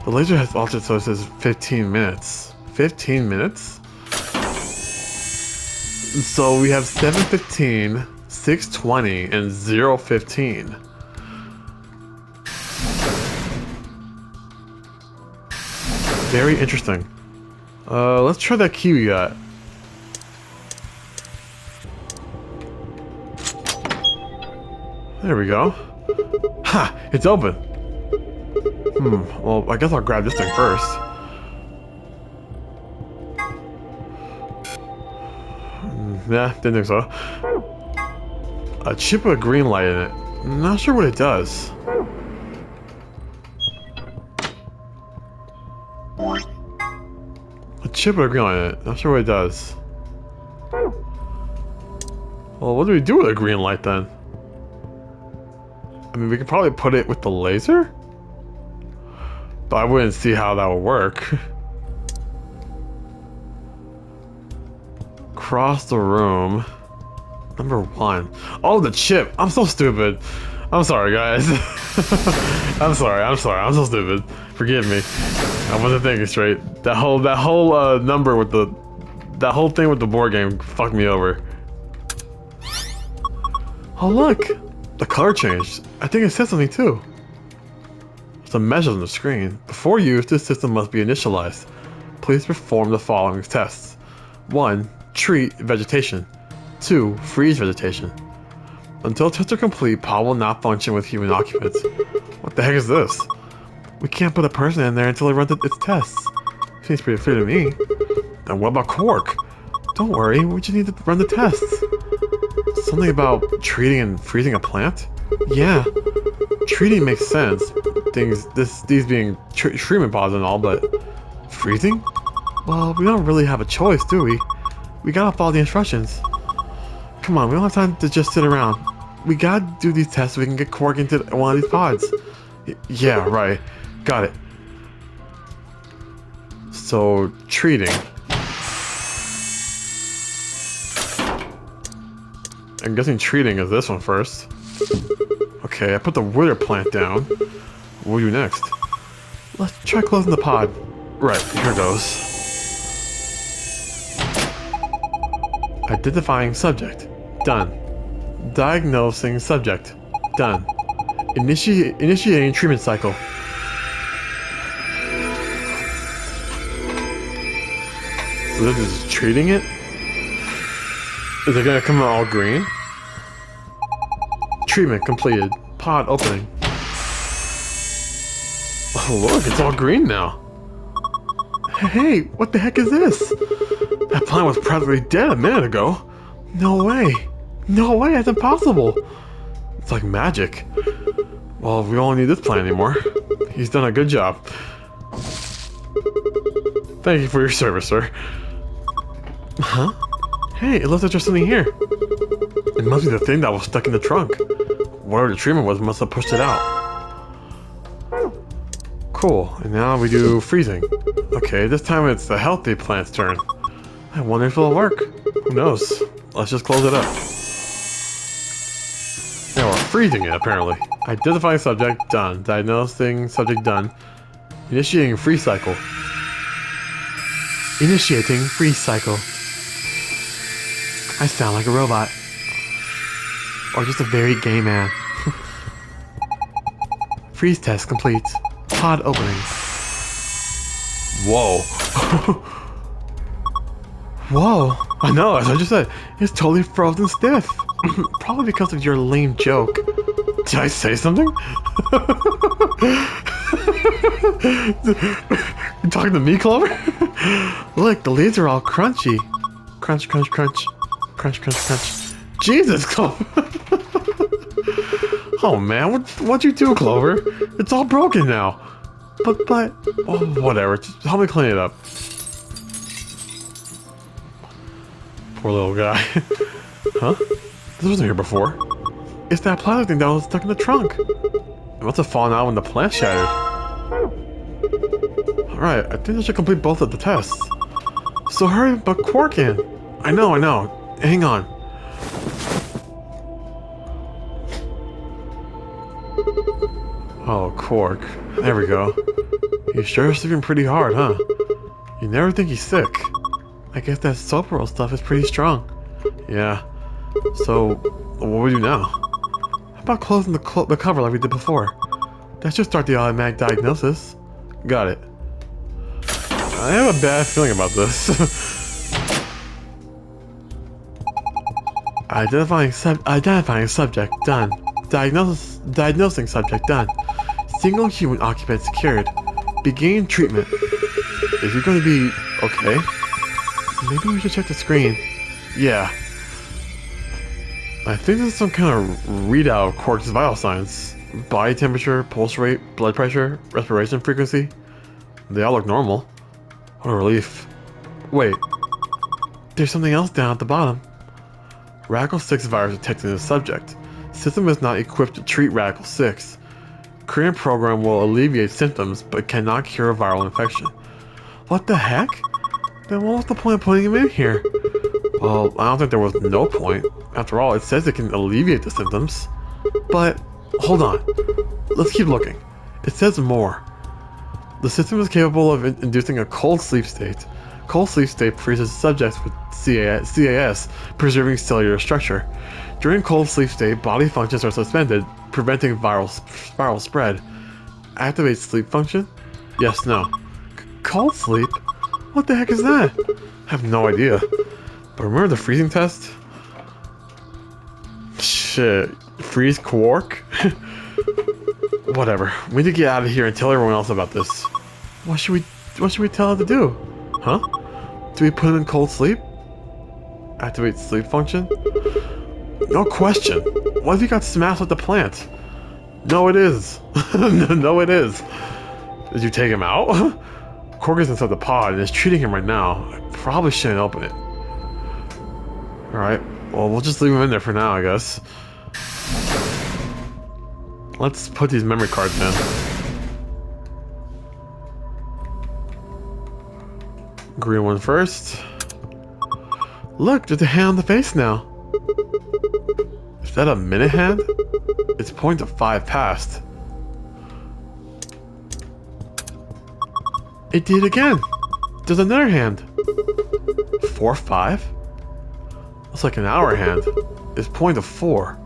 The laser has altered so it says 15 minutes. 15 minutes? So we have 7:15, 6:20, and 0:15. Very interesting. Let's try that key we got. There we go. Ha! It's open. Well, I guess I'll grab this thing first. Yeah, didn't think so. A chip with a green light in it. Not sure what it does. A chip with a green light in it. Not sure what it does. Well, what do we do with a green light then? I mean, we could probably put it with the laser? But I wouldn't see how that would work. Across the room. Number 1. Oh, the chip. I'm so stupid. I'm sorry, guys. I'm sorry. I'm so stupid. Forgive me. I wasn't thinking straight. That whole number with that whole thing with the board game fucked me over. Oh, look. The color changed. I think it said something too. Some measures on the screen. Before use, this system must be initialized. Please perform the following tests. 1. Treat vegetation. 2. Freeze vegetation. Until tests are complete, pod will not function with human occupants. What the heck is this? We can't put a person in there until it runs its tests. Seems pretty clear to me. Then what about Quark? Don't worry, we just need to run the tests. Something about treating and freezing a plant? Yeah. Treating makes sense. These being treatment pods and all, but freezing? Well, we don't really have a choice, do we? We gotta follow the instructions. Come on, we don't have time to just sit around. We gotta do these tests so we can get Quark into one of these pods. Yeah, right. Got it. So, treating. I'm guessing treating is this one first. Okay, I put the wither plant down. What do we do next? Let's try closing the pod. Right, here goes. Identifying subject. Done. Diagnosing subject. Done. Initiating treatment cycle. So this is treating it? Is it gonna come out all green? Treatment completed. Pod opening. Oh look, it's all green now. Hey, what the heck is this? That plant was practically dead a minute ago. No way. No way, that's impossible. It's like magic. Well, we don't need this plant anymore. He's done a good job. Thank you for your service, sir. Huh? Hey, it looks like there's something here. It must be the thing that was stuck in the trunk. Whatever the treatment was must have pushed it out. Cool, and now we do freezing. Okay, this time it's the healthy plant's turn. I wonder if it'll work. Who knows? Let's just close it up. Now we're freezing it, apparently. Identifying subject, done. Diagnosing subject, done. Initiating freeze cycle. Initiating freeze cycle. I sound like a robot. Or just a very gay man. Freeze test complete. Pod opening. Whoa. Whoa. I know, as I just said, it's totally frozen stiff. Probably because of your lame joke. Did I say something? You talking to me, Clover? Look, the leaves are all crunchy. Crunch, crunch, crunch. Crunch, crunch, crunch. Jesus, Clover. Oh man, what'd you do, Clover? It's all broken now. But, oh, whatever. Just help me clean it up. Poor little guy. Huh? This wasn't here before. It's that plastic thing that was stuck in the trunk. It must have fallen out when the plant shattered. Alright, I think I should complete both of the tests. So hurry, but Quark in. I know. Hang on. Oh, Quark. There we go. He's sure sleeping pretty hard, huh? You never think he's sick. I guess that soap roll stuff is pretty strong. Yeah. So, what do we do now? How about closing the cover like we did before? That should start the automatic diagnosis. Got it. I have a bad feeling about this. Identifying subject, done. Diagnosing subject done. Single human occupant secured. Begin treatment. Is he going to be okay? Maybe we should check the screen. Yeah. I think this is some kind of readout of Quark's vital signs. Body temperature, pulse rate, blood pressure, respiration frequency. They all look normal. What a relief. Wait. There's something else down at the bottom. Radical 6 virus detected in the subject. System is not equipped to treat Radical 6. Current program will alleviate symptoms, but cannot cure a viral infection. What the heck? Then what was the point of putting him in here? Well, I don't think there was no point. After all, it says it can alleviate the symptoms. But, hold on. Let's keep looking. It says more. The system is capable of inducing a cold sleep state. Cold sleep state freezes subjects with CAS, preserving cellular structure. During cold sleep state, body functions are suspended, preventing viral spread. Activate sleep function? Yes, no. Cold sleep? What the heck is that? I have no idea. But remember the freezing test? Shit. Freeze Quark? Whatever. We need to get out of here and tell everyone else about this. What should we tell her to do? Huh? Do we put him in cold sleep? Activate sleep function? No question. What if he got smashed with the plant? No, it is. No, it is. Did you take him out? Quark is inside the pod and is treating him right now. I probably shouldn't open it. Alright, well, we'll just leave him in there for now, I guess. Let's put these memory cards in. Green one first. Look, there's a hand on the face now. Is that a minute hand? It's pointing to 5 past. It did again. There's another hand. 4-5? Looks like an hour hand. It's pointing to 4.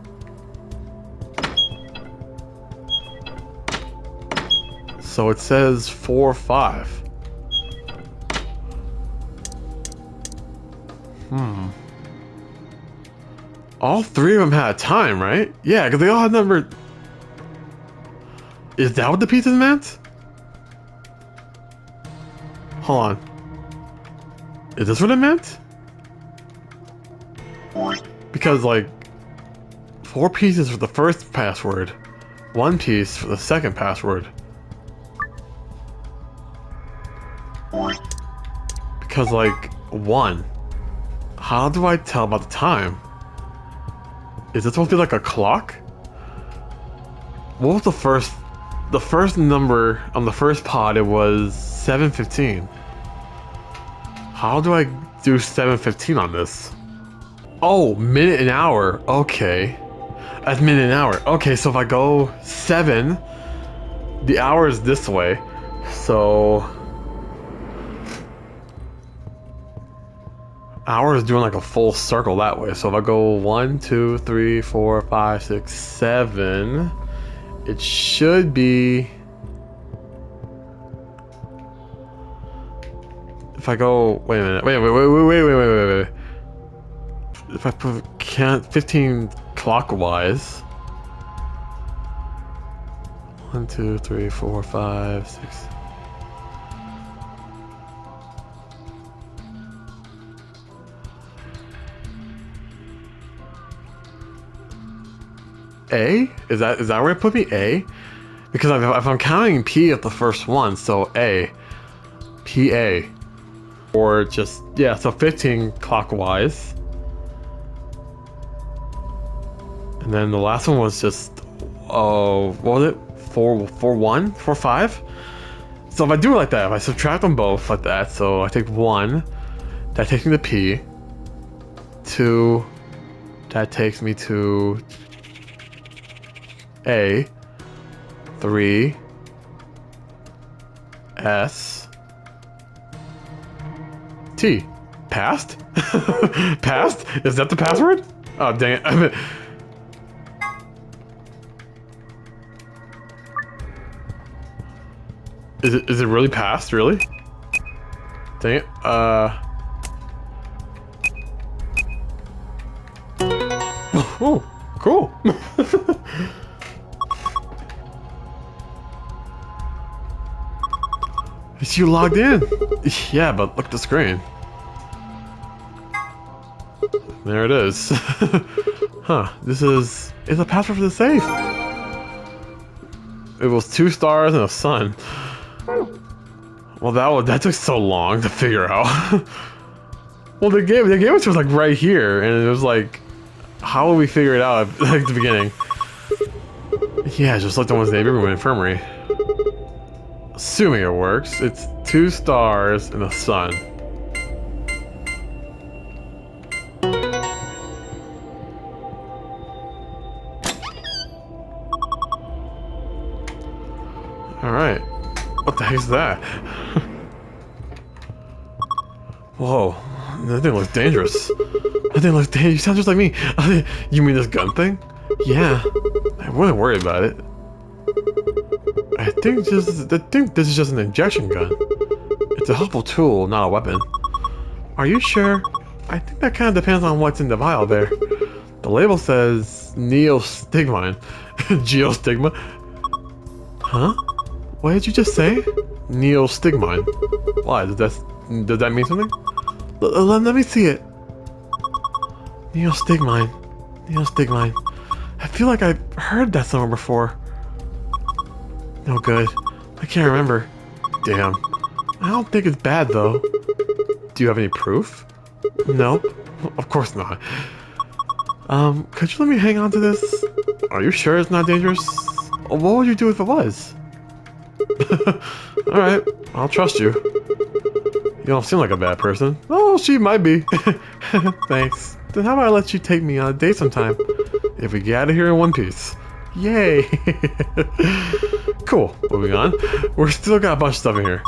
So it says 4-5. All 3 of them had a time, right? Yeah, because they all had number... Is that what the pieces meant? Hold on. Is this what it meant? Because, like, 4 pieces for the first password, 1 piece for the second password. Because, like, 1. How do I tell about the time? Is this supposed to be like a clock? What was the first number on the first pod? It was 7:15. How do I do 7:15 on this? Oh, minute and hour. Okay. That's minute and hour. Okay, so if I go 7, the hour is this way. So hour is doing like a full circle that way. So if I go 1, 2, 3, 4, 5, 6, 7, it should be. If I go, wait a minute, wait. If I put 15 clockwise. 1, 2, 3, 4, 5, 6. A? Is that where it put me? A? Because if I'm counting P at the first one, so A. PA. Or just, yeah, so 15 clockwise. And then the last one was just, what was it? 4-1? 4-5? So if I do it like that, if I subtract them both like that, so I take 1, that takes me to P. 2, that takes me to A. 3, S, T. Passed? Passed? Is that the password? Oh, dang it. Is it really passed? Really? Dang it. Oh, cool. Is you logged in? Yeah, but look at the screen. There it is. Huh, it's a password for the safe. It was 2 stars and a sun. Well, that took so long to figure out. Well, they gave it to us like right here, and it was like, how would we figure it out at like the beginning? Yeah, just like the one's neighbor room infirmary. Assuming it works, it's 2 stars and a sun. Alright. What the heck is that? Whoa. That thing looks dangerous. That thing looks dangerous. You sound just like me. You mean this gun thing? Yeah. I wouldn't worry about it. I think this is just an injection gun. It's a helpful tool, not a weapon. Are you sure? I think that kind of depends on what's in the vial there. The label says neostigmine. Geostigma? Huh? What did you just say? Neostigmine. Why? Does that mean something? Let me see it. Neostigmine. Neostigmine. I feel like I've heard that somewhere before. No good. I can't remember. Damn. I don't think it's bad though. Do you have any proof? No. Of course not. Could you let me hang on to this? Are you sure it's not dangerous? What would you do if it was? Alright, I'll trust you. You don't seem like a bad person. Oh, she might be. Thanks. Then how about I let you take me on a date sometime? If we get out of here in one piece. Yay! Cool, moving on. We're still got a bunch of stuff in here.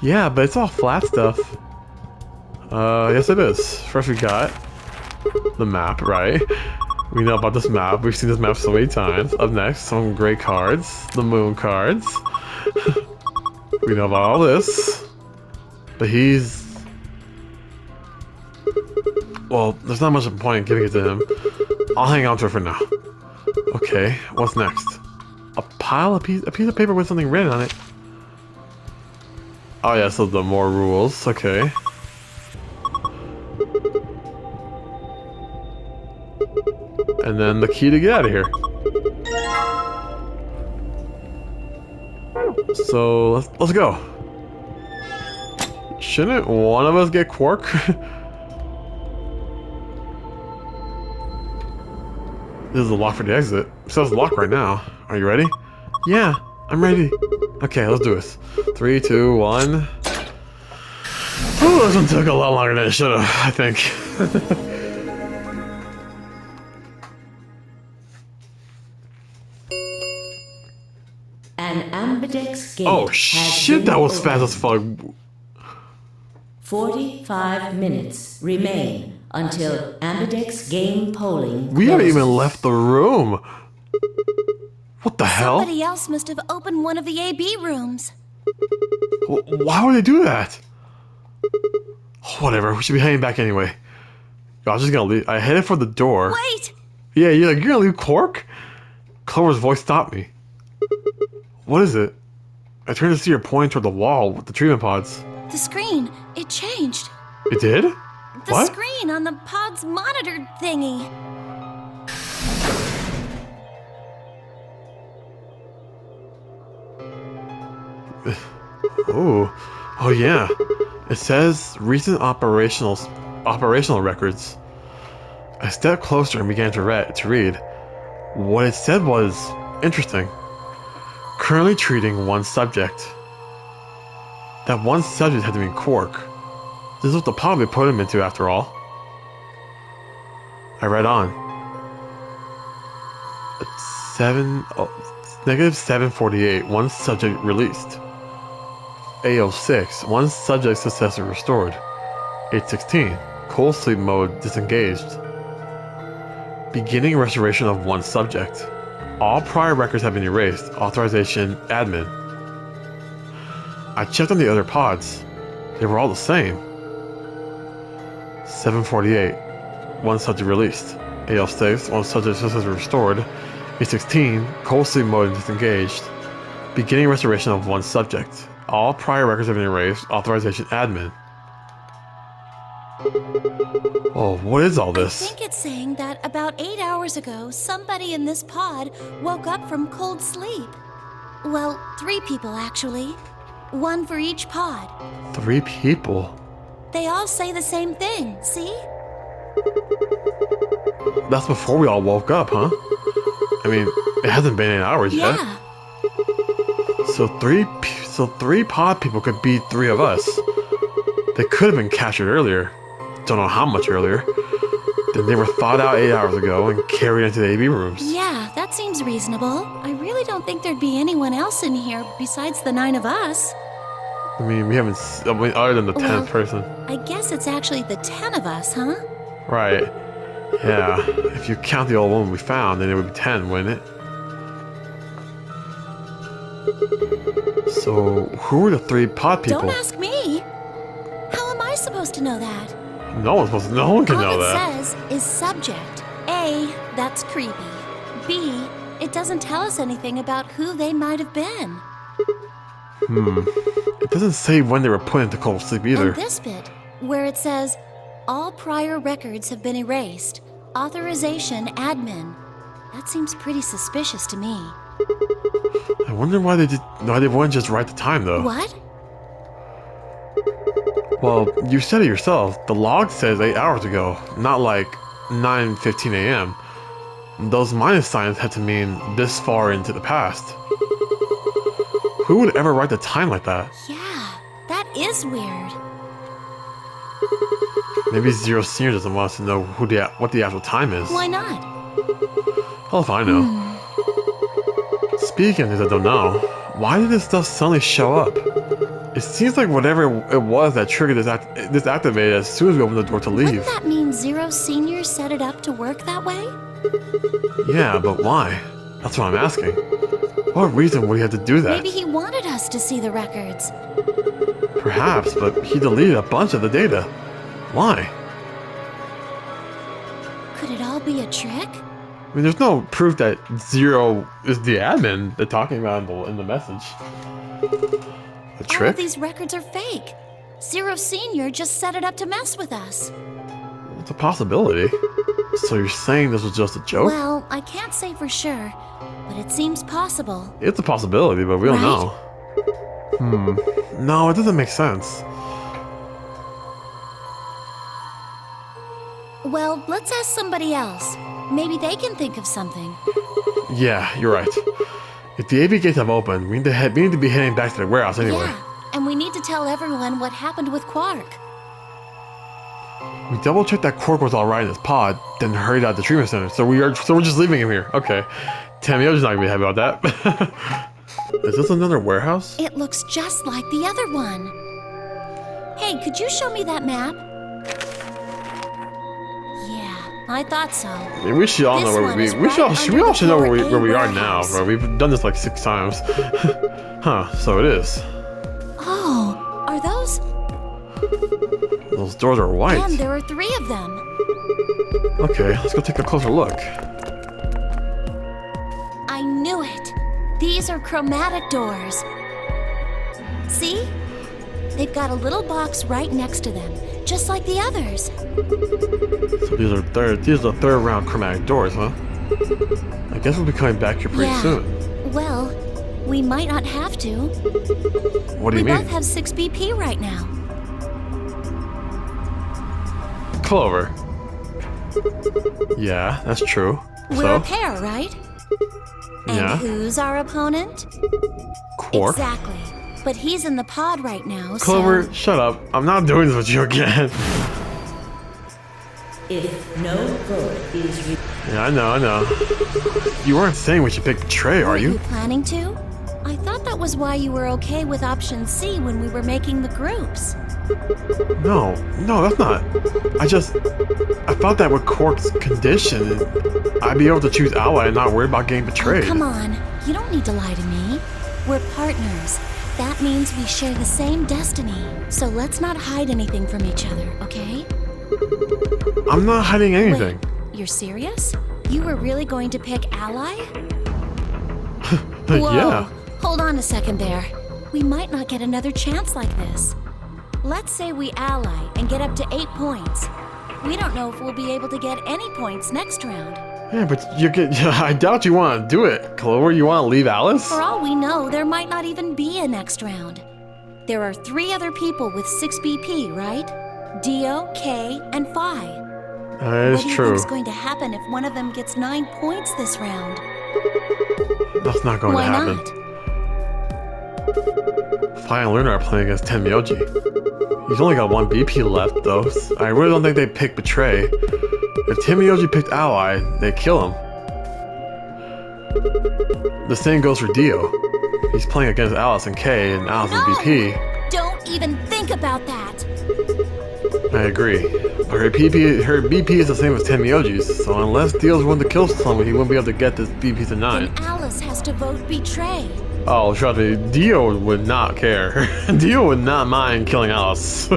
Yeah, but it's all flat stuff. Yes it is. First we got the map, right? We know about this map. We've seen this map so many times. Up next, some gray cards. The moon cards. We know about all this. But well, there's not much point in giving it to him. I'll hang on to it for now. Okay, what's next? A piece of paper with something written on it. Oh yeah, so the more rules, okay. And then the key to get out of here. So let's go. Shouldn't one of us get Quark? This is the lock for the exit. It says lock right now. Are you ready? Yeah, I'm ready. Okay, let's do this. 3, 2, 1. Oh, this one took a lot longer than it should have, I think. An ambidex gate. Oh shit, that was fast as fuck. 45 minutes remain until ambidex game polling closes. We haven't even left the room. What the hell? Somebody else must have opened one of the AB rooms. Why would they do that? Whatever, we should be heading back anyway. I was just gonna leave. I headed for the door. Wait! Yeah, you're gonna leave Quark? Clover's voice stopped me. What is it? I turned to see her pointing toward the wall with the treatment pods. The screen, it changed. It did? The What? screen on the pod's monitor thingy. Oh yeah. It says recent operational records. I stepped closer and began to read. What it said was interesting. Currently treating one subject. That one subject had to be Quark. This is what the pod we put him into after all. I read on. Negative 748, one subject released. A06, one subject successor restored. 816, cold sleep mode disengaged. Beginning restoration of one subject. All prior records have been erased. Authorization admin. I checked on the other pods. They were all the same. 748, one subject released. AL6, one subject successor restored. 816, cold sleep mode disengaged. Beginning restoration of one subject. All prior records have been erased. Authorization admin. Oh, what is all I this? think it's saying that about 8 hours ago, somebody in this pod woke up from cold sleep. Well, 3 people actually. 1 for each pod. 3 people? They all say the same thing, see? That's before we all woke up, huh? I mean, it hasn't been 8 hours yet. Yeah. So 3 pod people could be 3 of us. They could have been captured earlier. Don't know how much earlier. Then they were thawed out 8 hours ago and carried into the AV rooms. Yeah, that seems reasonable. I really don't think there'd be anyone else in here besides the 9 of us. I mean, we haven't... other than the 10th Well- person. I guess it's actually the 10 of us, huh? Right. Yeah. If you count the old woman we found, then it would be 10, wouldn't it? So, who were the 3 pod people? Don't ask me. How am I supposed to know that? No one's supposed to... No one can All know it that. says is subject. A, that's creepy. B, it doesn't tell us anything about who they might have been. It doesn't say when they were put into cold sleep either. And this bit, where it says, all prior records have been erased. Authorization admin. That seems pretty suspicious to me. I wonder why they wouldn't just write the time though. What? Well, you said it yourself. The log says 8 hours ago, not like 9:15 a.m. Those minus signs had to mean this far into the past. Who would ever write the time like that? Yeah, that is weird. Maybe Zero Senior doesn't want us to know what the actual time is. Why not? Hell if I know. Speaking of things I don't know, why did this stuff suddenly show up? It seems like whatever it was that triggered this activated as soon as we opened the door to leave. Wouldn't that mean Zero Senior set it up to work that way? Yeah, but why? That's what I'm asking. What reason would he have to do that? Maybe he wanted us to see the records. Perhaps, but he deleted a bunch of the data. Why? Could it all be a trick? I mean, there's no proof that Zero is the admin they're talking about in the message. A All trick? of these records are fake. Zero Senior just set it up to mess with us. It's a possibility. So you're saying this was just a joke? Well, I can't say for sure, but it seems possible. It's a possibility, but we don't Right? know. No, it doesn't make sense. Well, let's ask somebody else. Maybe they can think of something. Yeah, you're right. If the AV gates have opened, we need to be heading back to the warehouse anyway. Yeah, and we need to tell everyone what happened with Quark. We double checked that Quark was alright in his pod, then hurried out to the treatment center. So we're just leaving him here. Okay. Tamio's not gonna be happy about that. Is this another warehouse? It looks just like the other one. Hey, could you show me that map? Yeah, I thought so. I mean, we should all know This where one we is we right should all under should know the where we are now, warehouse. bro. We've done this like 6 times. Huh, so it is. Oh, are those? Those doors are white. And there are 3 of them. Okay, let's go take a closer look. I knew it. These are chromatic doors. See? They've got a little box right next to them, just like the others. So these are third round chromatic doors, huh? I guess we'll be coming back here pretty Yeah. soon. Well, we might not have to. What do We you mean? both have 6 BP right now. Clover. Yeah, that's true. We're a So, pair, right? yeah. And who's our opponent? Quark. Exactly. But he's in the pod right now, Clover, so... shut up. I'm not doing this with you again. If no vote is Yeah, I know. You weren't saying we should pick Betray, are Were you? planning to? I thought that was why you were okay with option C when we were making the groups. No, that's not. I thought that with Quark's condition, I'd be able to choose Ally and not worry about getting betrayed. Oh, come on. You don't need to lie to me. We're partners. That means we share the same destiny. So let's not hide anything from each other, okay? I'm not hiding anything. Wait, you're serious? You were really going to pick Ally? Whoa. Yeah. Hold on a second there. We might not get another chance like this. Let's say we ally and get up to 8 points. We don't know if we'll be able to get any points next round. Yeah, but I doubt you want to do it, Clover. You want to leave Alice? For all we know, there might not even be a next round. There are 3 other people with 6 BP, right? Dio, Kay, and Phi. That is What do you true. think's going to happen if one of them gets 9 points this round? That's not going Why to happen. not? Phi and Luna are playing against Tenmyoji. He's only got 1 BP left, though. So I really don't think they pick Betray. If Tenmyoji picked Ally, they kill him. The same goes for Dio. He's playing against Alice and Kay, and Alice is BP. Don't even think about that! I agree. But her BP is the same as Tenmyoji's, so unless Dio's willing to kill someone, he won't be able to get this BP to 9. Then Alice has to vote Betray. Oh, trust me, Dio would not care. Dio would not mind killing Alice.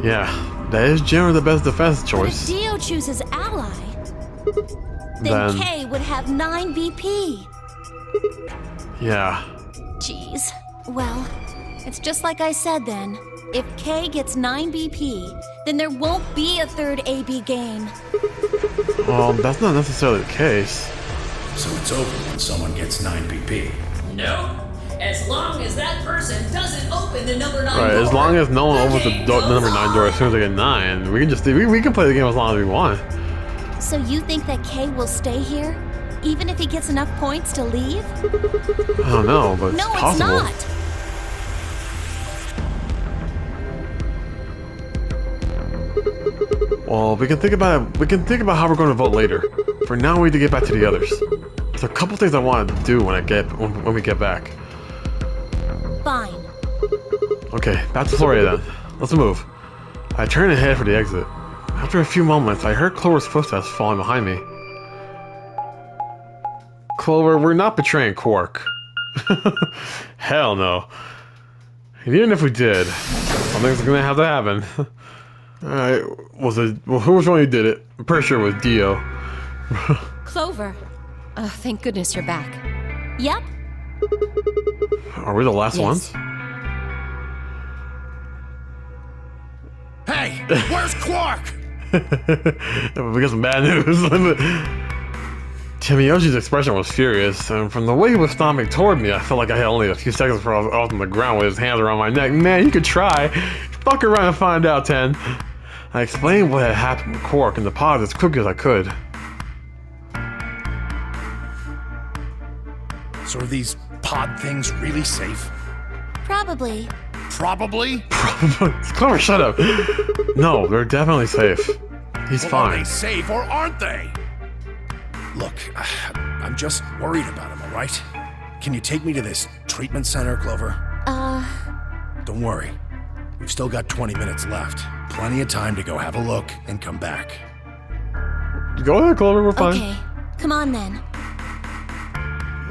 Yeah, that is generally the best defense But if choice. Dio chooses Ally, then Kay would have 9 BP. Yeah. Jeez. Well, it's just like I said then. If Kay gets 9 BP, then there won't be a 3rd AB game. Well, that's not necessarily the case. So it's over when someone gets 9 BP. No. As long as that person doesn't open the number 9 Right, door. as long as no one opens the game the goes number 9 door as soon as they get 9, we can just we can play the game as long as we want. So you think that Kay will stay here? Even if he gets enough points to leave? I don't know, but No, it's possible. it's not! Well, we can think about it. We can think about how we're going to vote later. For now, we need to get back to the others. There's a couple things I want to do when we get back. Fine. Okay, back to Floria then. Let's move. I turned and headed for the exit. After a few moments, I heard Clover's footsteps falling behind me. Clover, we're not betraying Quark. Hell no. And even if we did, something's gonna have to happen. Alright, who was one who did it? I'm pretty sure it was Dio. Clover. Oh, thank goodness you're back. Yep. Are we the last Yes. ones? Hey, where's Quark? We got some bad news. Tenmyoji's expression was furious, and from the way he was stomping toward me, I felt like I had only a few seconds before I was off on the ground with his hands around my neck. Man, you could try. Fuck around and find out, Ten. I explained what had happened with Quark and the pod as quickly as I could. So are these pod things really safe? Probably. Probably? Clover, shut up. No, they're definitely safe. He's Well, fine. are they safe or aren't they? Look, I'm just worried about him, all right? Can you take me to this treatment center, Clover? Don't worry. We've still got 20 minutes left. Plenty of time to go have a look and come back. Go ahead, Clover, we're fine. Okay. Come on then.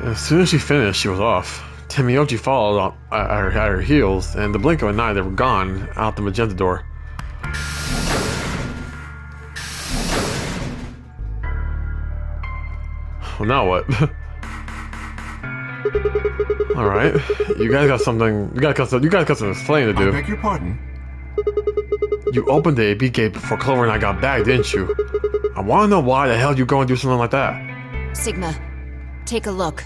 As soon as she finished, she was off. Tenmyoji followed at her heels, and the blink of an eye, they were gone out the magenta door. Well, now what? All right, you guys got something. You guys got some explaining to I do. beg your pardon? You opened the AB gate before Clover and I got back, didn't you? I want to know why the hell you go and do something like that. Sigma, take a look.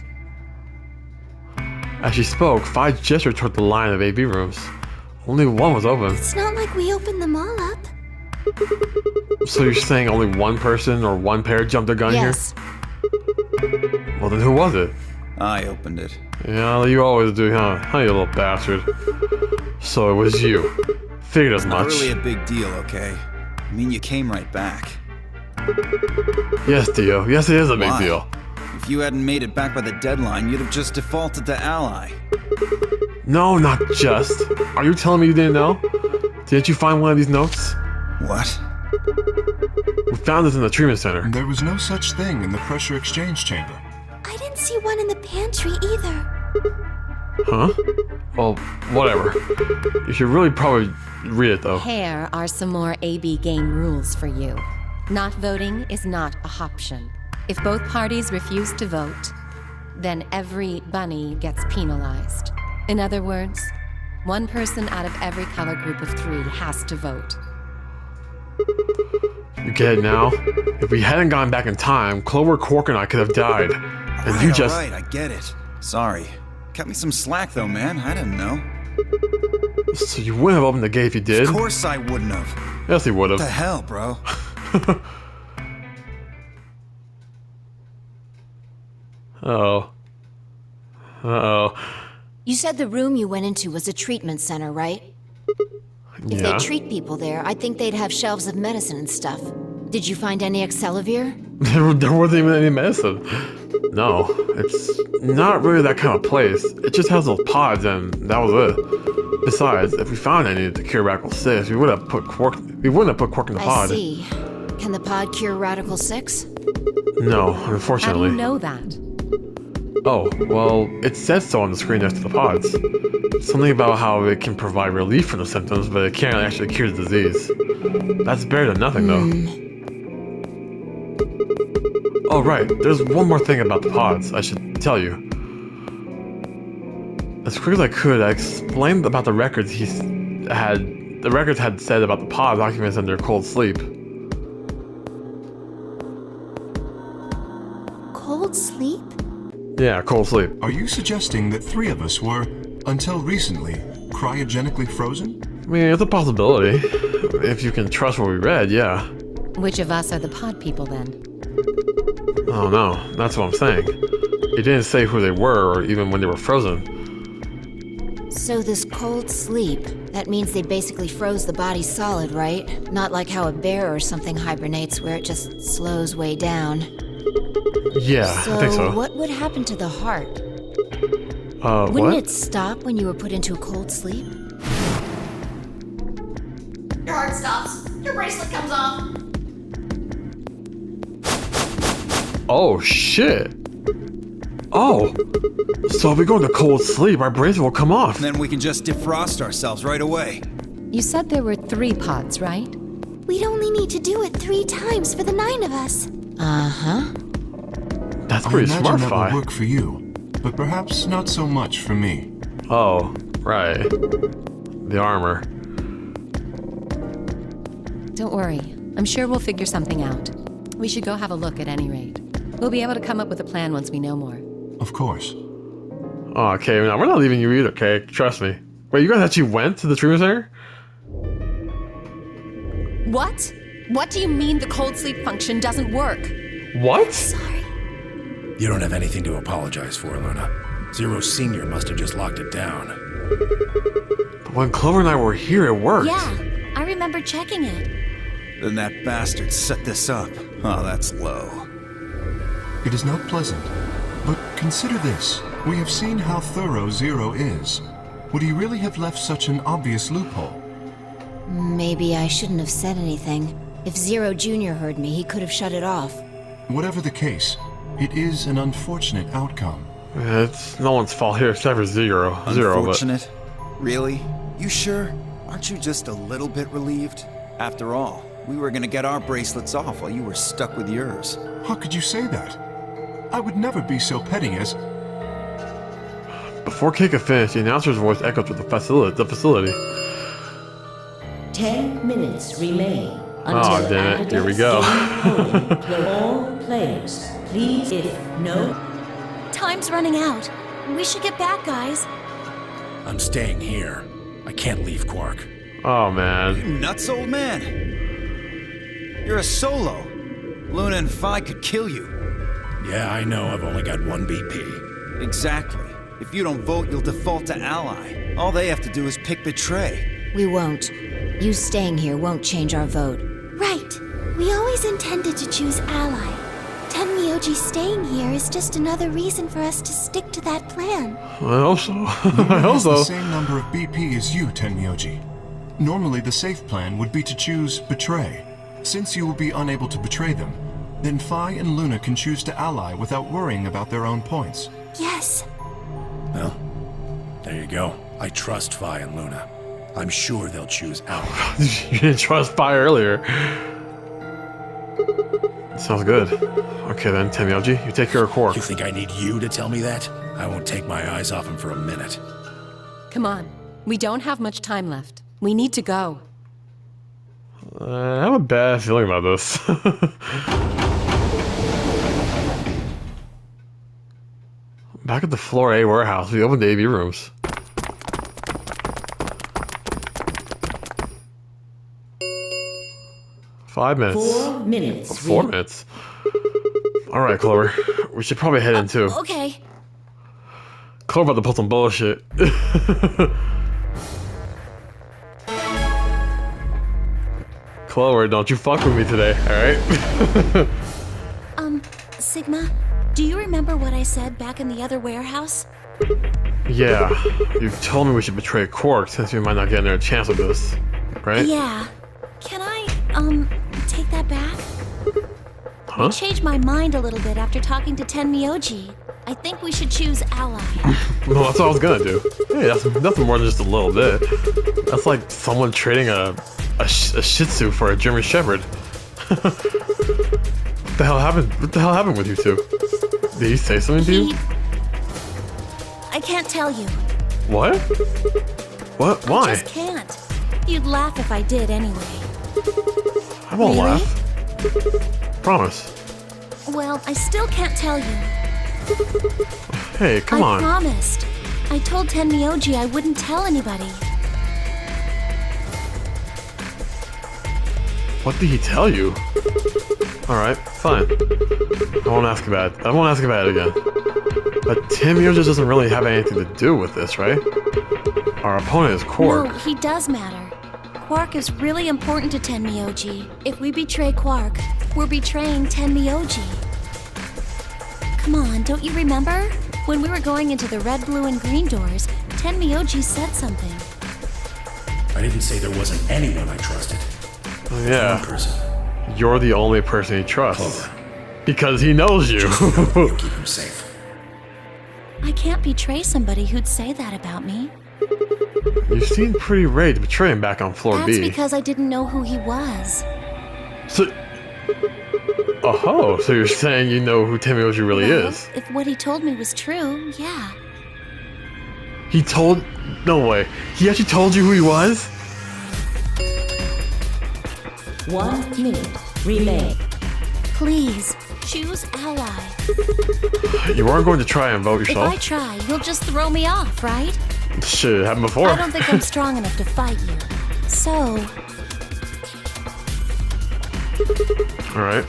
As she spoke, Phi gestured toward the line of AB rooms. Only one was open. It's not like we opened them all up. So you're saying only one person or one pair jumped their gun Yes. here? Well, then who was it? I opened it. Yeah, you always do, huh? Huh, you little bastard. So it was you. Figured as Not much. really a big deal, okay? I mean, you came right back. Yes, Dio. Yes, it is a big Why? deal. If you hadn't made it back by the deadline, you'd have just defaulted to Ally. No, not just. Are you telling me you didn't know? Didn't you find one of these notes? What? We found this in the treatment center. There was no such thing in the pressure exchange chamber. I didn't see one in the pantry either. Huh? Well, whatever. You should really probably read it, though. Here are some more AB game rules for you. Not voting is not a option. If both parties refuse to vote, then every bunny gets penalized. In other words, one person out of every color group of 3 has to vote. You get it now? If we hadn't gone back in time, Clover, Quark, and I could have died. And you just... Alright, I get it. Sorry. Cut me some slack though, man. I didn't know. So you wouldn't have opened the gate if you did? Of course I wouldn't have. Yes, he would have. What the hell, bro? Uh-oh. Uh-oh. You said the room you went into was a treatment center, right? If Yeah. they treat people there, I'd think they'd have shelves of medicine and stuff. Did you find any Excelavir? There wasn't even any medicine. No, it's not really that kind of place. It just has those pods and that was it. Besides, if we found any to cure Radical 6, we wouldn't have put Quark in the pod. I see. Can the pod cure Radical 6? No, How do unfortunately. you know that? Oh, well, it says so on the screen next to the pods. Something about how it can provide relief from the symptoms, but it can't actually cure the disease. That's better than nothing, though. Oh, right, there's one more thing about the pods I should tell you. As quick as I could, I explained about the records the records had said about the pod documents under cold sleep. Cold sleep? Yeah, cold sleep. Are you suggesting that 3 of us were, until recently, cryogenically frozen? I mean, it's a possibility. If you can trust what we read, yeah. Which of us are the pod people then? Oh no, that's what I'm saying. It didn't say who they were or even when they were frozen. So this cold sleep, that means they basically froze the body solid, right? Not like how a bear or something hibernates where it just slows way down. Yeah, I think so. What would happen to the heart? What? Wouldn't it stop when you were put into a cold sleep? Your heart stops. Your bracelet comes off. Oh shit! Oh! So if we go into cold sleep, our brains will come off. And then we can just defrost ourselves right away. You said there were 3 pods, right? We'd only need to do it 3 times for the 9 of us. Uh-huh. That's I pretty imagine smart, that Fi. will work for you, but perhaps not so much for me. Oh, right. The armor. Don't worry. I'm sure we'll figure something out. We should go have a look at any rate. We'll be able to come up with a plan once we know more. Of course. Oh, okay, no, we're not leaving you either, okay? Trust me. Wait, you guys actually went to the treatment center? What? What do you mean the cold sleep function doesn't work? What? Sorry. You don't have anything to apologize for, Luna. Zero Senior must have just locked it down. But when Clover and I were here, it worked. Yeah, I remember checking it. Then that bastard set this up. Oh, that's low. It is not pleasant, but consider this. We have seen how thorough Zero is. Would he really have left such an obvious loophole? Maybe I shouldn't have said anything. If Zero Jr. heard me, he could have shut it off. Whatever the case, it is an unfortunate outcome. It's no one's fault here except for Zero. Zero, but... Unfortunate? Really? You sure? Aren't you just a little bit relieved? After all, we were gonna get our bracelets off while you were stuck with yours. How could you say that? I would never be so petty as... Before Kate could finish, the announcer's voice echoed through the facility. 10 minutes remain until Oh, damn it. Here we go. To all players, please, if no... Time's running out. We should get back, guys. I'm staying here. I can't leave Quark. Oh, man. Nuts, old man! You're a solo. Luna and Phi could kill you. Yeah, I know. I've only got 1 BP. Exactly. If you don't vote, you'll default to ally. All they have to do is pick Betray. We won't. You staying here won't change our vote. Right. We always intended to choose ally. Tenmyoji staying here is just another reason for us to stick to that plan. I hope so. I Luna hope has the so. same number of BP as you, Tenmyoji. Normally, the safe plan would be to choose Betray. Since you will be unable to betray them, then Phi and Luna can choose to ally without worrying about their own points. Yes. Well, there you go. I trust Phi and Luna. I'm sure they'll choose ally. You didn't trust Phi earlier. Sounds good. Okay then, Tenmyoji, you take care of Quark. You think I need you to tell me that? I won't take my eyes off him for a minute. Come on. We don't have much time left. We need to go. I have a bad feeling about this. Back at the Floor A warehouse, we opened the AV rooms. Five minutes. 4 minutes. 4 minutes. Alright, Clover. We should probably head in too. Okay. Clover about to pull some bullshit. Clover, don't you fuck with me today, alright? Sigma, do you remember what I said back in the other warehouse? Yeah, you told me we should betray Quark since we might not get another chance with this, right? Yeah. Can I, take that back? Huh? I changed my mind a little bit after talking to Tenmyoji. I think we should choose Ally. Well, that's what I was gonna do. Hey, that's nothing more than just a little bit. That's like someone trading a Shih Tzu for a German Shepherd. What the hell happened? What the hell happened with you two? Did he say something to you? I can't tell you. What? What? I Why? just can't. You'd laugh if I did anyway. I won't Really? laugh. Promise. Well, I still can't tell you. Hey, come I on. promised. I told Tenmyoji I wouldn't tell anybody. What did he tell you? Alright, fine. I won't ask about it. I won't ask about it again. But Tenmyoji just doesn't really have anything to do with this, right? Our opponent is Quark. No, he does matter. Quark is really important to Tenmyoji. If we betray Quark, we're betraying Tenmyoji. Come on, don't you remember? When we were going into the red, blue, and green doors, Tenmyoji said something. I didn't say there wasn't anyone I trusted. Oh, yeah. One person. You're the only person he trusts. Clover. Because he knows you. You'll keep him safe. I can't betray somebody who'd say that about me. You seem pretty ready to betray him back on floor That's B. because I didn't know who he was. So... Oh, so you're saying you know who Tenmyoji really Well, is? if what he told me was true, yeah. He told... No way. He actually told you who he was? 1 minute remain. Please, choose Ally. You weren't going to try and vote If yourself? I try, you'll just throw me off, right? Shit, it happened before. I don't think I'm strong enough to fight you. So, Alright.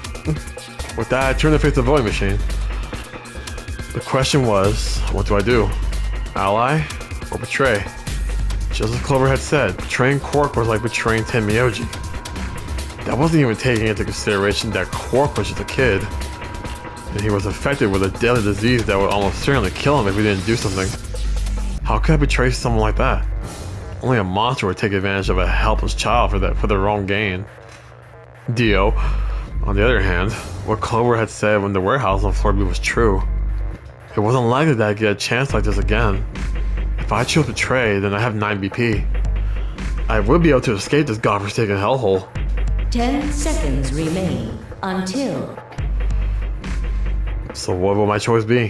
With that, I turned to face the voting machine. The question was, what do I do? Ally or betray? Just as Clover had said, betraying Quark was like betraying Tenmyoji. That wasn't even taking into consideration that Quark was just a kid, and he was infected with a deadly disease that would almost certainly kill him if we didn't do something. How could I betray someone like that? Only a monster would take advantage of a helpless child for their own gain. Dio, on the other hand, what Clover had said when the warehouse on floor B was true. It wasn't likely that I'd get a chance like this again. If I chose betray, then I have 9 BP. I would be able to escape this godforsaken hellhole. 10 seconds remain until... So what would my choice be?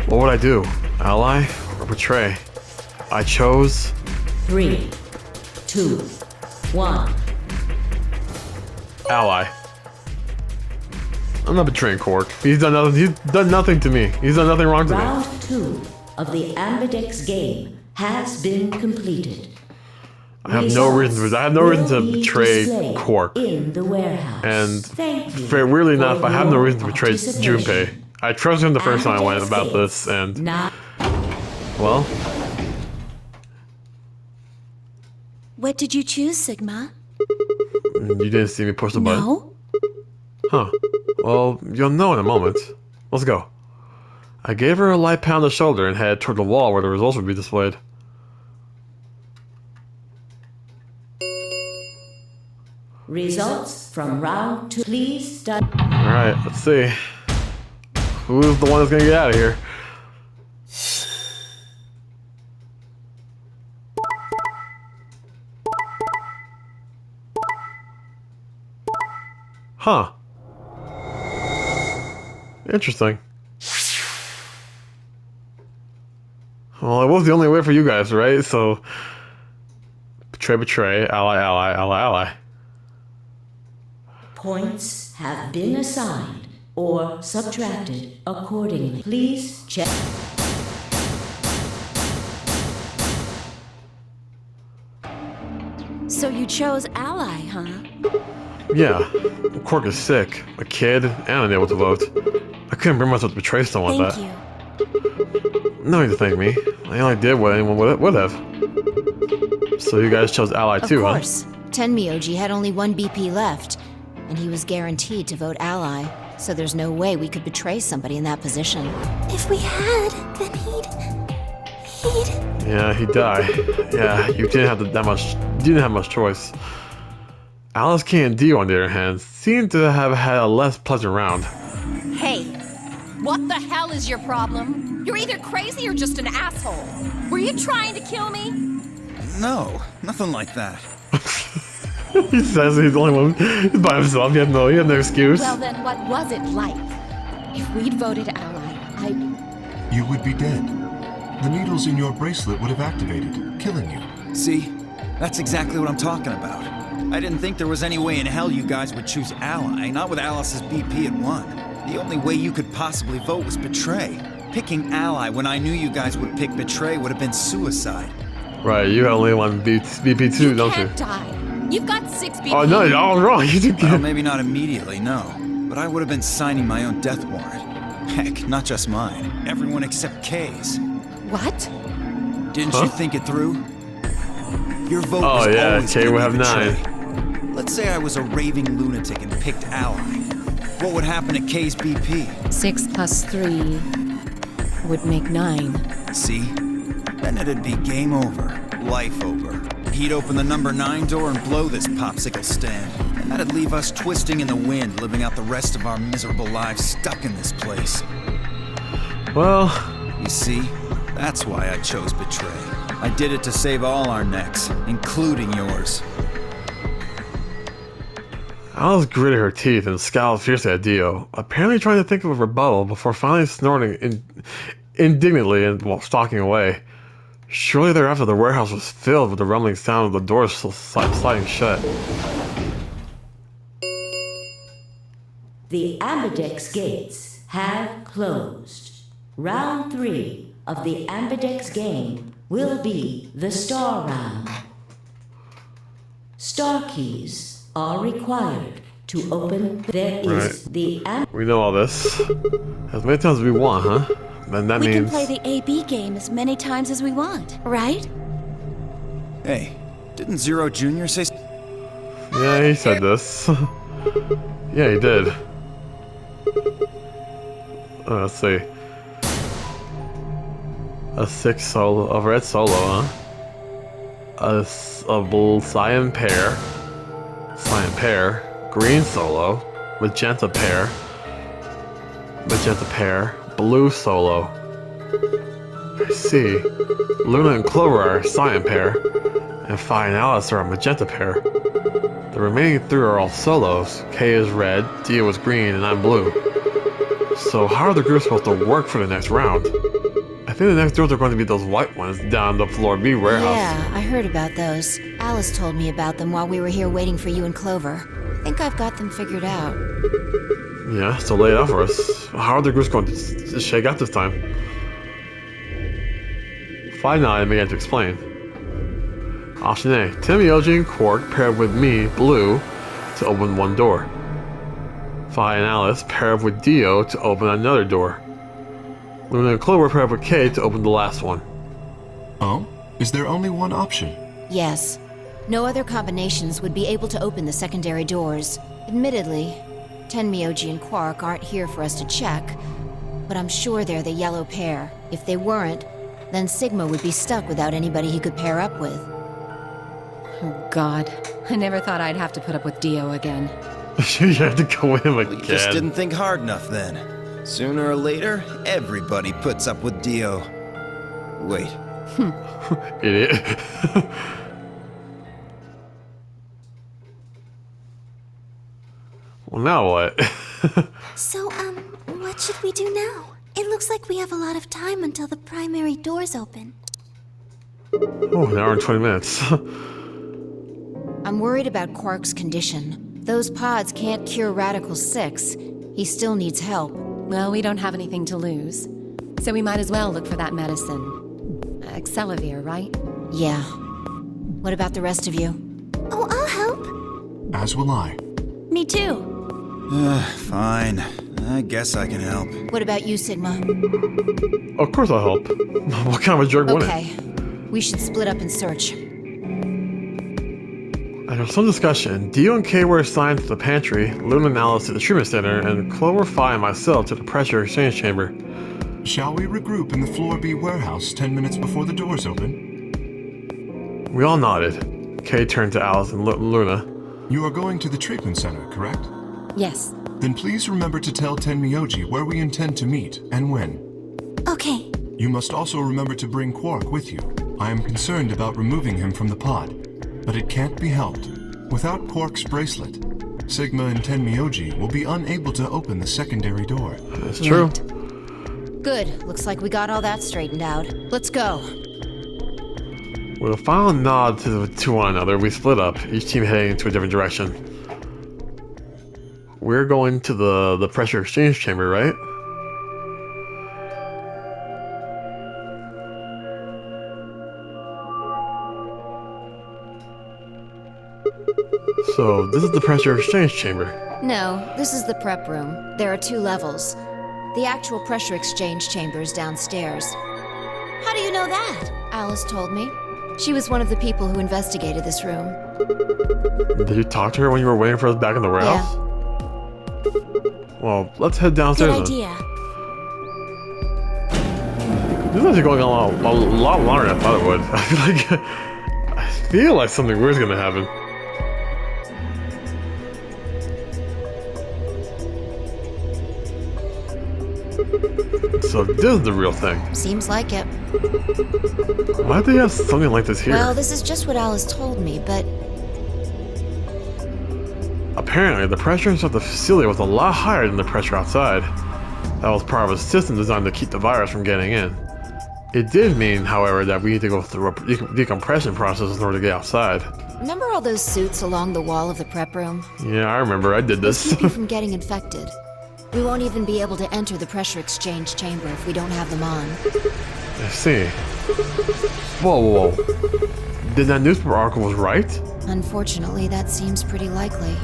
What would I do? Ally or betray? I chose... 3, 2, 1. Ally. I'm not betraying Quark. He's done nothing to me. He's done nothing wrong to me. Round 2 of the Ambidex game has been completed. I have no reason to betray Quark. In the warehouse. And Thank you weirdly enough, for I have no your reason to betray participation. Junpei. I trusted him the first time I went Ambidex about games this, and not well, what did you choose, Sigma? you didn't see me push the button. No? Huh. Well, you'll know in a moment. Let's go. I gave her a light pat on the shoulder and headed toward the wall where the results would be displayed. results from round 2. Please study. Alright, let's see. Who's the one that's gonna get out of here? Huh. Interesting. Well, it was the only way for you guys, right? So, betray, ally. Points have been assigned or subtracted accordingly. Please check. So you chose Ally, huh? Yeah, Quark is sick, a kid, and unable to vote. I couldn't bring myself to betray someone like Thank that. you. No need to thank me. I only did what anyone would have. So you guys chose Ally too, Of course. Tenmyoji had only one BP left, and he was guaranteed to vote Ally, so there's no way we could betray somebody in that position. If we had, then he'd... huh? Yeah, he'd die. Yeah, you didn't have much choice. Alice Key and Dio, on the other hand, seem to have had a less pleasant round. Hey, what the hell is your problem? You're either crazy or just an asshole. Were you trying to kill me? No, nothing like that. He says he's the only one. He's by himself. He had no excuse. Well, then what was it like? If we'd voted Ally, You would be dead. The needles in your bracelet would have activated, killing you. See? That's exactly what I'm talking about. I didn't think there was any way in hell you guys would choose Ally, not with Alice's BP at 1. The only way you could possibly vote was Betray. Picking Ally when I knew you guys would pick Betray would have been suicide. Right, you only one BP2, you don't you? can't die. You've got 6 BP. Oh no, you're all wrong. You did Well, maybe not immediately, no. But I would have been signing my own death warrant. Heck, not just mine. Everyone except Kay's. What? Didn't you think it through? Your vote Oh, was yeah, always Kay gonna would be have Betray. Let's say I was a raving lunatic and picked Ally. What would happen to Kay's BP? 6 plus 3 would make 9. See? Then it'd be game over. Life over. He'd open the number 9 door and blow this popsicle stand. And that'd leave us twisting in the wind, living out the rest of our miserable lives stuck in this place. Well, You see? That's why I chose Betray. I did it to save all our necks, including yours. Alice gritted her teeth and scowled fiercely at Dio, apparently trying to think of a rebuttal before finally snorting indignantly and stalking away. Shortly thereafter, the warehouse was filled with the rumbling sound of the doors sliding shut. The Ambidex gates have closed. Round 3 of the Ambidex game will be the Star Round. Star keys are required to open. There is the We know all this. As many times as we want, huh? Then that We means... can play the AB game as many times as we want, right? Hey, didn't Zero Jr. say... Yeah, he said this. Yeah, he did. Let's see. A 6 solo, a red solo, huh? A blue cyan pair, green solo, magenta pair, blue solo. I see. Luna and Clover are a cyan pair, and Fi and Alice are a magenta pair. The remaining 3 are all solos. Kay is red, Dio is green, and I'm blue. So how are the groups supposed to work for the next round? I think the next doors are going to be those white ones down the floor B warehouse. Yeah, I heard about those. Alice told me about them while we were here waiting for you and Clover. I think I've got them figured out. Yeah, so lay it out for us. How are the groups going to shake out this time? Fi nodded and began to explain. Option A. Tenmyoji and Quark pair up with me, Blue, to open one door. Fi and Alice pair up with Dio to open another door. Luna and Clover pair up with Kay to open the last one. Oh? Is there only one option? Yes. No other combinations would be able to open the secondary doors. Admittedly, Tenmyoji and Quark aren't here for us to check, but I'm sure they're the yellow pair. If they weren't, then Sigma would be stuck without anybody he could pair up with. Oh, God. I never thought I'd have to put up with Dio again. You had to go with him again. You just didn't think hard enough then. Sooner or later, everybody puts up with Dio. Wait. Idiot. Well, now what? So, what should we do now? It looks like we have a lot of time until the primary doors open. Oh, an hour and 20 minutes. I'm worried about Quark's condition. Those pods can't cure Radical 6. He still needs help. Well, we don't have anything to lose. So we might as well look for that medicine. Excelavir, right? Yeah. What about the rest of you? Oh, I'll help. As will I. Me too. Fine. I guess I can help. What about you, Sigma? Of course I'll help. What kind of a jerk wouldn't? Okay. We should split up and search. After some discussion, Dio and Kay were assigned to the pantry, Luna and Alice to the treatment center, and Clover, Phi, and myself to the pressure exchange chamber. Shall we regroup in the Floor B warehouse 10 minutes before the doors open? We all nodded. Kay turned to Alice and Luna. You are going to the treatment center, correct? Yes. Then please remember to tell Tenmyoji where we intend to meet and when. Okay. You must also remember to bring Quark with you. I am concerned about removing him from the pod, but it can't be helped. Without Quark's bracelet, Sigma and Tenmyoji will be unable to open the secondary door. That's true. Good. Looks like we got all that straightened out. Let's go. With a final nod to one another, we split up, each team heading into a different direction. We're going to the pressure exchange chamber, right? So, this is the pressure exchange chamber. No, this is the prep room. There are 2 levels. The actual pressure exchange chamber is downstairs. How do you know that? Alice told me. She was one of the people who investigated this room. Did you talk to her when you were waiting for us back in the warehouse? Yeah. Well, let's head downstairs. Good idea. This is actually going on a lot longer than I thought it would. I feel like something weird's gonna happen. So this is the real thing. Seems like it. Why do they have something like this here? Well, this is just what Alice told me, but apparently, the pressure inside the facility was a lot higher than the pressure outside. That was part of a system designed to keep the virus from getting in. It did mean, however, that we need to go through a decompression process in order to get outside. remember all those suits along the wall of the prep room? Yeah, I remember. I did this. Keep you from getting infected. We won't even be able to enter the pressure exchange chamber if we don't have them on. I see. Whoa. Did that newspaper article was right? Unfortunately, that seems pretty likely.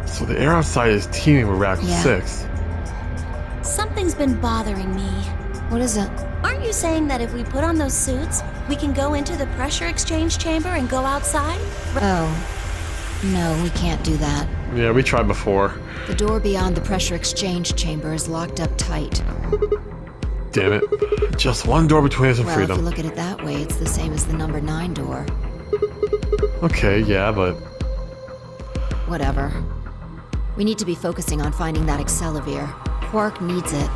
So the air outside is teeming with Radical Yeah. 6. Something's been bothering me. What is it? Aren't you saying that if we put on those suits, we can go into the pressure exchange chamber and go outside? Oh. No, we can't do that. Yeah, we tried before. The door beyond the pressure exchange chamber is locked up tight. Damn it. Just one door between us and Well, if you freedom. look at it that way, it's the same as the number 9 door. Okay, yeah, but... Whatever. We need to be focusing on finding that Excelavir. Quark needs it.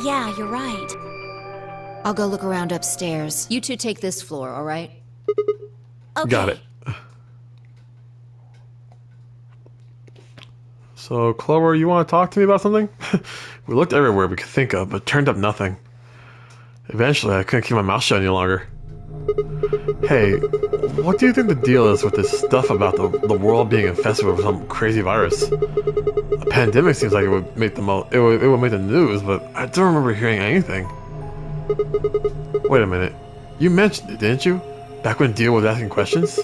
Yeah, you're right. I'll go look around upstairs. You two take this floor, all right? Okay. Got it. So, Clover, you want to talk to me about something? We looked everywhere we could think of, but turned up nothing. Eventually, I couldn't keep my mouth shut any longer. Hey, what do you think the deal is with this stuff about the world being infested with some crazy virus? A pandemic seems like it would make it would make the news, but I don't remember hearing anything. Wait a minute. You mentioned it, didn't you? Back when Dio was asking questions?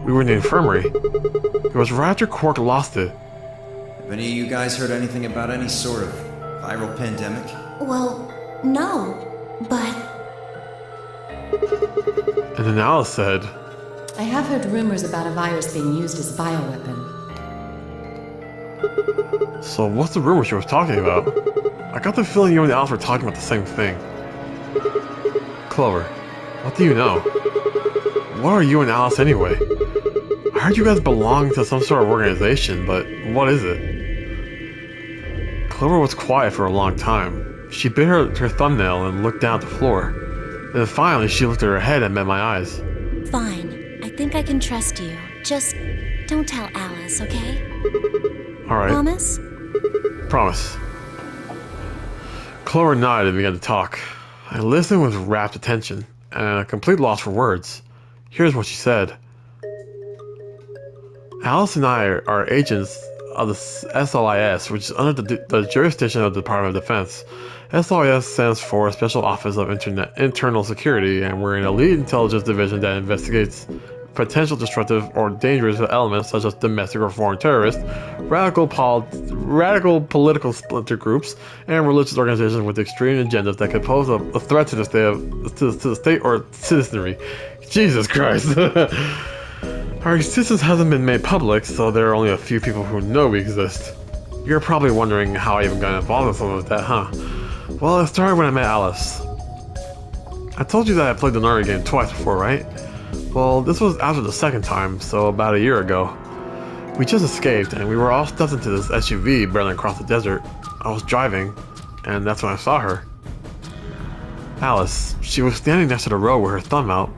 We were in the infirmary. It was right after Quark lost it. Have any of you guys heard anything about any sort of viral pandemic? Well, no, but And then Alice said, I have heard rumors about a virus being used as a bioweapon. so what's the rumor she was talking about? I got the feeling you and Alice were talking about the same thing. Clover, what do you know? What are you and Alice anyway? I heard you guys belong to some sort of organization, but what is it? Clover was quiet for a long time. She bit her thumbnail and looked down at the floor. Then finally she lifted her head and met my eyes. fine. I think I can trust you. Just don't tell Alice, okay? Alright, Promise? promise. Clover nodded and began to talk. I listened with rapt attention, and at a complete loss for words. Here's what she said. Alice and I are agents of the SLIS, which is under the jurisdiction of the Department of Defense. SLIS stands for Special Office of Internal Security, and we're an elite intelligence division that investigates potential destructive or dangerous elements such as domestic or foreign terrorists, radical political splinter groups, and religious organizations with extreme agendas that could pose a threat to the state or citizenry. Jesus Christ. Our existence hasn't been made public, so there are only a few people who know we exist. You're probably wondering how I even got involved in something like that, huh? Well, it started when I met Alice. I told you that I played the Nari game twice before, right? Well, this was after the second time, so about a year ago. We just escaped, and we were all stuffed into this SUV barreling across the desert. I was driving, and that's when I saw her. Alice, she was standing next to the road with her thumb out.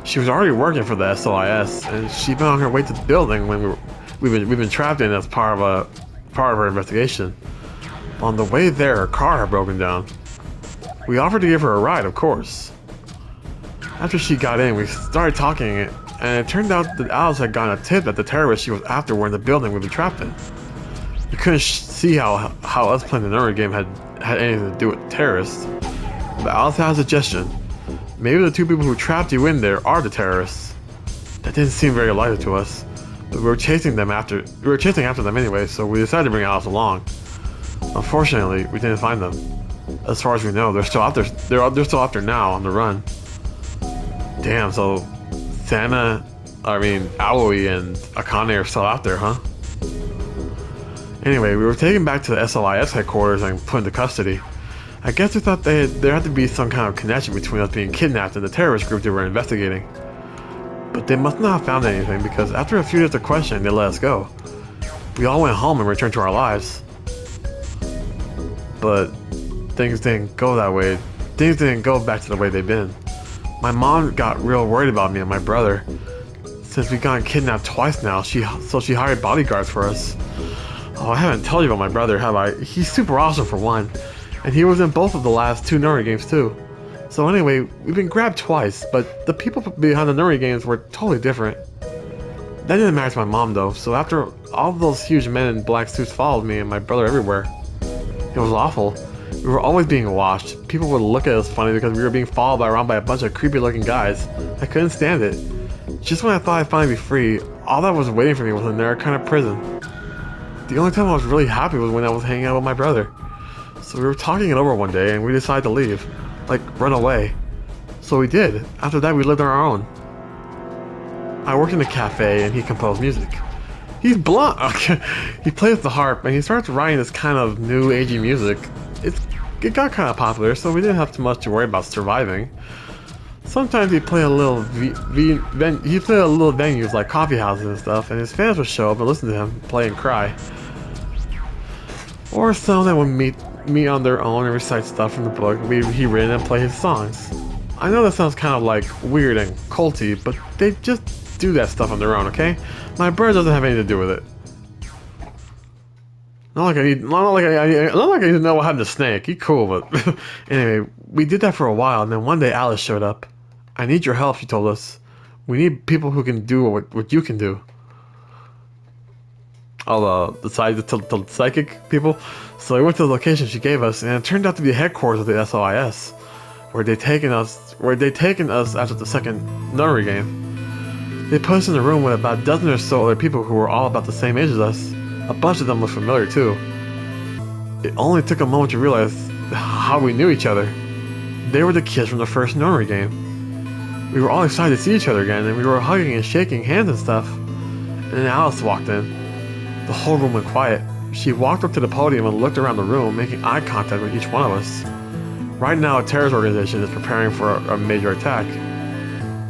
She was already working for the SLIS, and she'd been on her way to the building when we've been trapped in as part of her investigation. On the way there, her car had broken down. We offered to give her a ride, of course. After she got in, we started talking, and it turned out that Alice had gotten a tip that the terrorists she was after were in the building we'd been trapped in. You couldn't see how us playing the Nuri game had anything to do with terrorists. But Alice had a suggestion. Maybe the two people who trapped you in there are the terrorists. That didn't seem very likely to us, but we were chasing after them anyway, so we decided to bring Alice along. Unfortunately, we didn't find them. As far as we know, they're still out there. They're still out there now on the run. Damn, so Aoi and Akane are still out there, huh? Anyway, we were taken back to the SLIS headquarters and put into custody. I guess we thought there had to be some kind of connection between us being kidnapped and the terrorist group they were investigating. But they must not have found anything, because after a few days of questioning, they let us go. We all went home and returned to our lives. But things didn't go that way. Things didn't go back to the way they've been. My mom got real worried about me and my brother. Since we got kidnapped twice now, she hired bodyguards for us. Oh, I haven't told you about my brother, have I? He's super awesome for one. And he was in both of the last two Nuri games too. So anyway, we've been grabbed twice, but the people behind the Nuri games were totally different. That didn't matter to my mom though, so after all of those huge men in black suits followed me and my brother everywhere, it was awful. We were always being watched. People would look at us funny because we were being followed around by a bunch of creepy looking guys. I couldn't stand it. Just when I thought I'd finally be free, all that was waiting for me was a narrow kind of prison. The only time I was really happy was when I was hanging out with my brother. So we were talking it over one day and we decided to leave. Like, run away. So we did. After that, we lived on our own. I worked in a cafe and he composed music. He's blunt. He plays the harp and he starts writing this kind of new agey music. It got kind of popular, so we didn't have too much to worry about surviving. Sometimes he'd play a little venues like coffee houses and stuff, and his fans would show up and listen to him play and cry. Or some of them would meet on their own and recite stuff from the book he written and play his songs. I know that sounds kind of like weird and culty, but they just do that stuff on their own, okay? My brother doesn't have anything to do with it. Not like I need to know what happened to Snake. He's cool, but anyway, we did that for a while, and then one day Alice showed up. I need your help, she told us. We need people who can do what you can do. All the psychic people. So we went to the location she gave us, and it turned out to be the headquarters of the SLIS, where they'd taken us after the second Nuri game. They put us in a room with about a dozen or so other people who were all about the same age as us. A bunch of them looked familiar too. It only took a moment to realize how we knew each other. They were the kids from the first Nuri game. We were all excited to see each other again, and we were hugging and shaking hands and stuff. And then Alice walked in. The whole room went quiet. She walked up to the podium and looked around the room, making eye contact with each one of us. Right now, a terrorist organization is preparing for a major attack.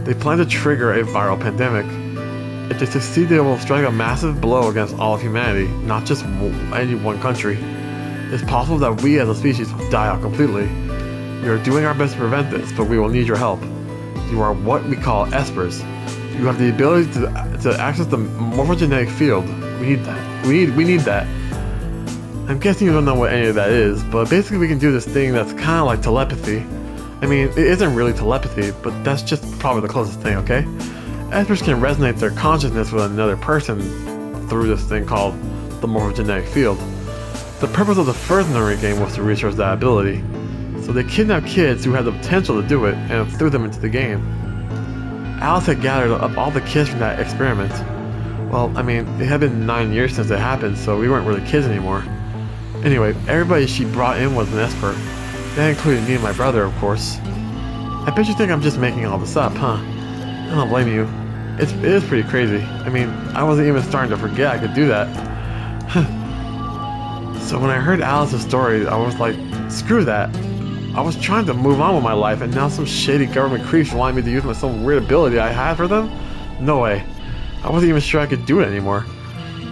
They plan to trigger a viral pandemic. If they succeed, they will strike a massive blow against all of humanity, not just any one country. It's possible that we as a species will die out completely. We are doing our best to prevent this, but we will need your help. You are what we call espers. You have the ability to access the morphogenetic field. We need that. We need that. I'm guessing you don't know what any of that is, but basically we can do this thing that's kind of like telepathy. I mean, it isn't really telepathy, but that's just probably the closest thing, okay? Espers can resonate their consciousness with another person through this thing called the morphogenetic field. The purpose of the first memory game was to research that ability, so they kidnapped kids who had the potential to do it and threw them into the game. Alice had gathered up all the kids from that experiment. Well, I mean, it had been 9 years since it happened, so we weren't really kids anymore. Anyway, everybody she brought in was an Esper. That included me and my brother, of course. I bet you think I'm just making all this up, huh? I don't blame you. It is pretty crazy. I mean, I wasn't even starting to forget I could do that. So when I heard Alice's story, I was like, screw that. I was trying to move on with my life, and now some shady government creeps wanted me to use some weird ability I had for them? No way. I wasn't even sure I could do it anymore.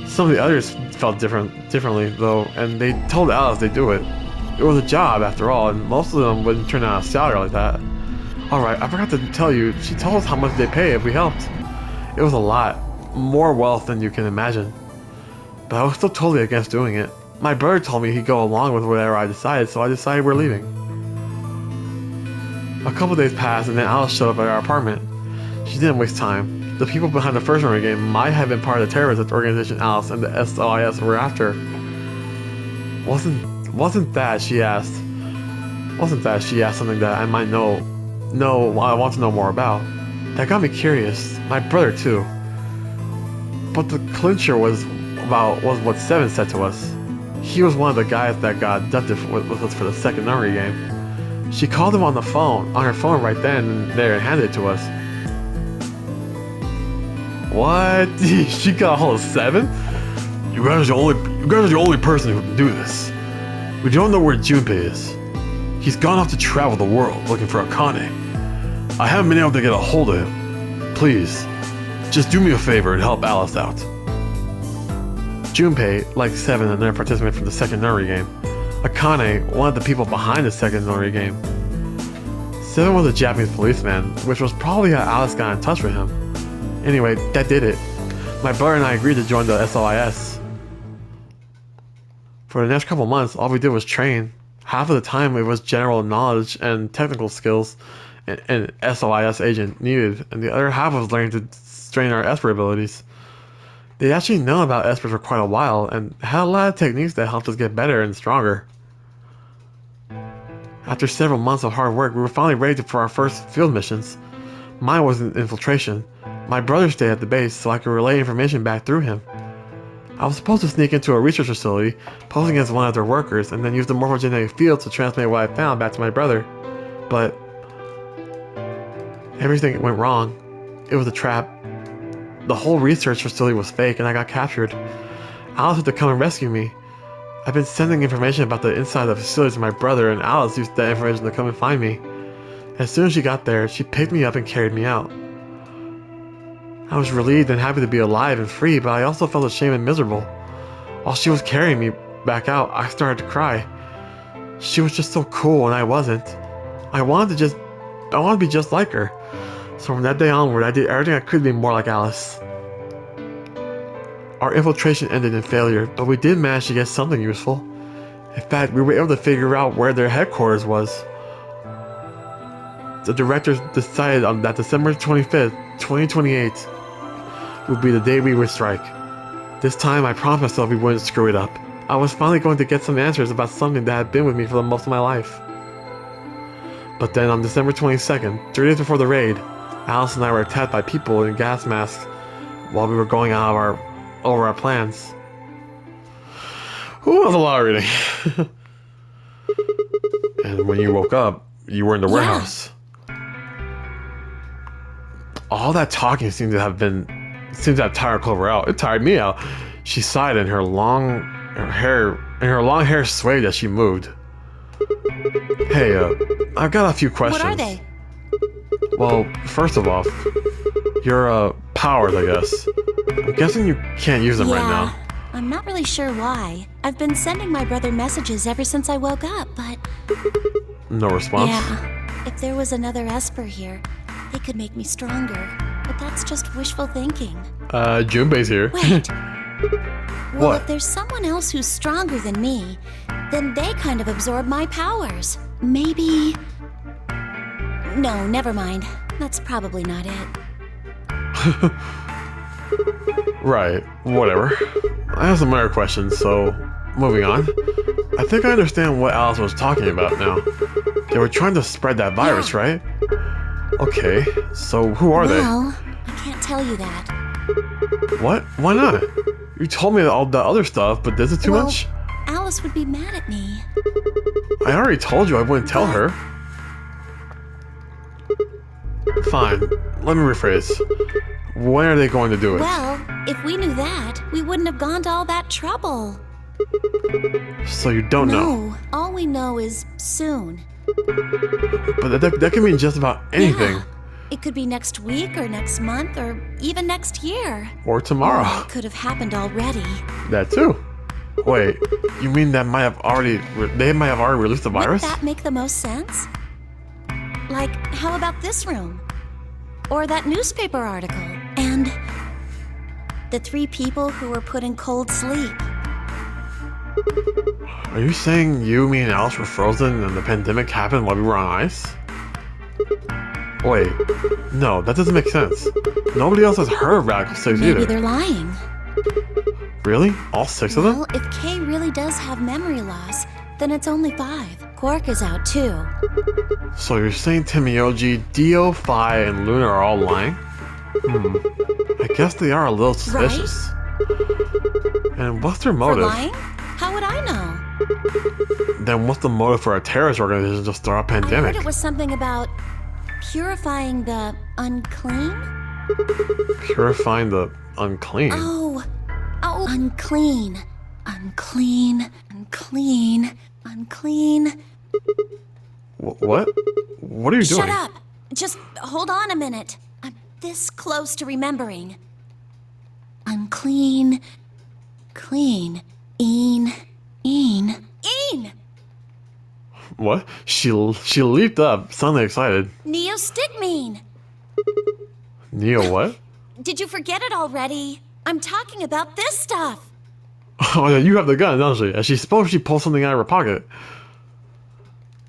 Some of the others felt differently, though, and they told Alice they'd do it. It was a job, after all, and most of them wouldn't turn out a salary like that. Alright, I forgot to tell you, she told us how much they'd pay if we helped. It was a lot. More wealth than you can imagine. But I was still totally against doing it. My brother told me he'd go along with whatever I decided, so I decided we're leaving. A couple days passed, and then Alice showed up at our apartment. She didn't waste time. The people behind the first memory game might have been part of the terrorist organization Alice and the SOIS were after. Wasn't that she asked something that I might know I want to know more about. That got me curious. My brother too. But the clincher was what Seven said to us. He was one of the guys that got abducted with us for the second memory game. She called him on her phone right then and there and handed it to us. What? She got a hold of Seven? You guys are the only person who can do this. We don't know where Junpei is. He's gone off to travel the world looking for Akane. I haven't been able to get a hold of him. Please, just do me a favor and help Alice out. Junpei, like Seven, another participant from the second memory game. Akane, one of the people behind the second memory game. Seven was a Japanese policeman, which was probably how Alice got in touch with him. Anyway, that did it. My brother and I agreed to join the SOIS. For the next couple months, all we did was train. Half of the time it was general knowledge and technical skills an SOIS agent needed, and the other half was learning to strain our Esper abilities. They'd actually known about Espers for quite a while, and had a lot of techniques that helped us get better and stronger. After several months of hard work, we were finally ready for our first field missions. Mine was an infiltration. My brother stayed at the base so I could relay information back through him. I was supposed to sneak into a research facility, posing as one of their workers, and then use the morphogenetic field to transmit what I found back to my brother. But everything went wrong. It was a trap. The whole research facility was fake and I got captured. Alice had to come and rescue me. I've been sending information about the inside of the facility to my brother, and Alice used that information to come and find me. As soon as she got there, she picked me up and carried me out. I was relieved and happy to be alive and free, but I also felt ashamed and miserable. While she was carrying me back out, I started to cry. She was just so cool and I wasn't. I wanted to be just like her. So from that day onward, I did everything I could to be more like Alice. Our infiltration ended in failure, but we did manage to get something useful. In fact, we were able to figure out where their headquarters was. The directors decided on that December 25th, 2028 would be the day we would strike. This time I promised myself we wouldn't screw it up. I was finally going to get some answers about something that had been with me for most of my life. But then on December 22nd, 3 days before the raid, Alice and I were attacked by people in gas masks while we were going over our plans. Ooh, that was a lot of reading. And when you woke up, you were in the warehouse. All that talking seemed to have tired Clover out. It tired me out. She sighed and her long hair swayed as she moved. Hey, I've got a few questions. What are they? Well, first of all, your powers, I guess. I'm guessing you can't use them right now. I'm not really sure why. I've been sending my brother messages ever since I woke up, but... No response? Yeah. If there was another Esper here, they could make me stronger. But that's just wishful thinking. Junpei's here. Wait, Well, What? if there's someone else who's stronger than me, then they kind of absorb my powers. Maybe... No, never mind. That's probably not it. Right, whatever. I have some other questions, so moving on. I think I understand what Alice was talking about now. They were trying to spread that virus, right? Okay, so who are Well, I can't tell you that. they? What? Why not? You told me all the other stuff, but this is too Well, much? Alice would be mad at me. I already told you I wouldn't tell her. Fine, let me rephrase. When are they going to do it? Well, if we knew that, we wouldn't have gone to all that trouble. So you don't know. No, all we know is soon. But that can mean just about anything. Yeah. It could be next week or next month or even next year. Or tomorrow. Or it could have happened already. That too. Wait, you mean they might have already released the virus? Wouldn't that make the most sense? Like, how about this room? Or that newspaper article? And the 3 people who were put in cold sleep. Are you saying you, me, and Alice were frozen and the pandemic happened while we were on ice? Wait, no, that doesn't make sense. Nobody else has heard of Radical 6 Maybe either. they're lying. Really? All 6 of them? Well, if Kay really does have memory loss, then it's only 5. Quark is out too. So you're saying Timioji, Dio, Phi, and Luna are all lying? I guess they are a little suspicious. And what's their For motive? lying? How would I know? Then what's the motive for a terrorist organization to start a I pandemic? heard it was something about purifying the unclean? Purifying the unclean? Oh, unclean. Unclean, unclean, unclean. What? What are you doing? Shut up! Just hold on a minute. I'm this close to remembering. Unclean, clean, een. What? She leaped up, suddenly excited. Neostigmine. Neo what? Did you forget it already? I'm talking about this stuff. Oh yeah, you have the gun, don't you? And she pulled something out of her pocket.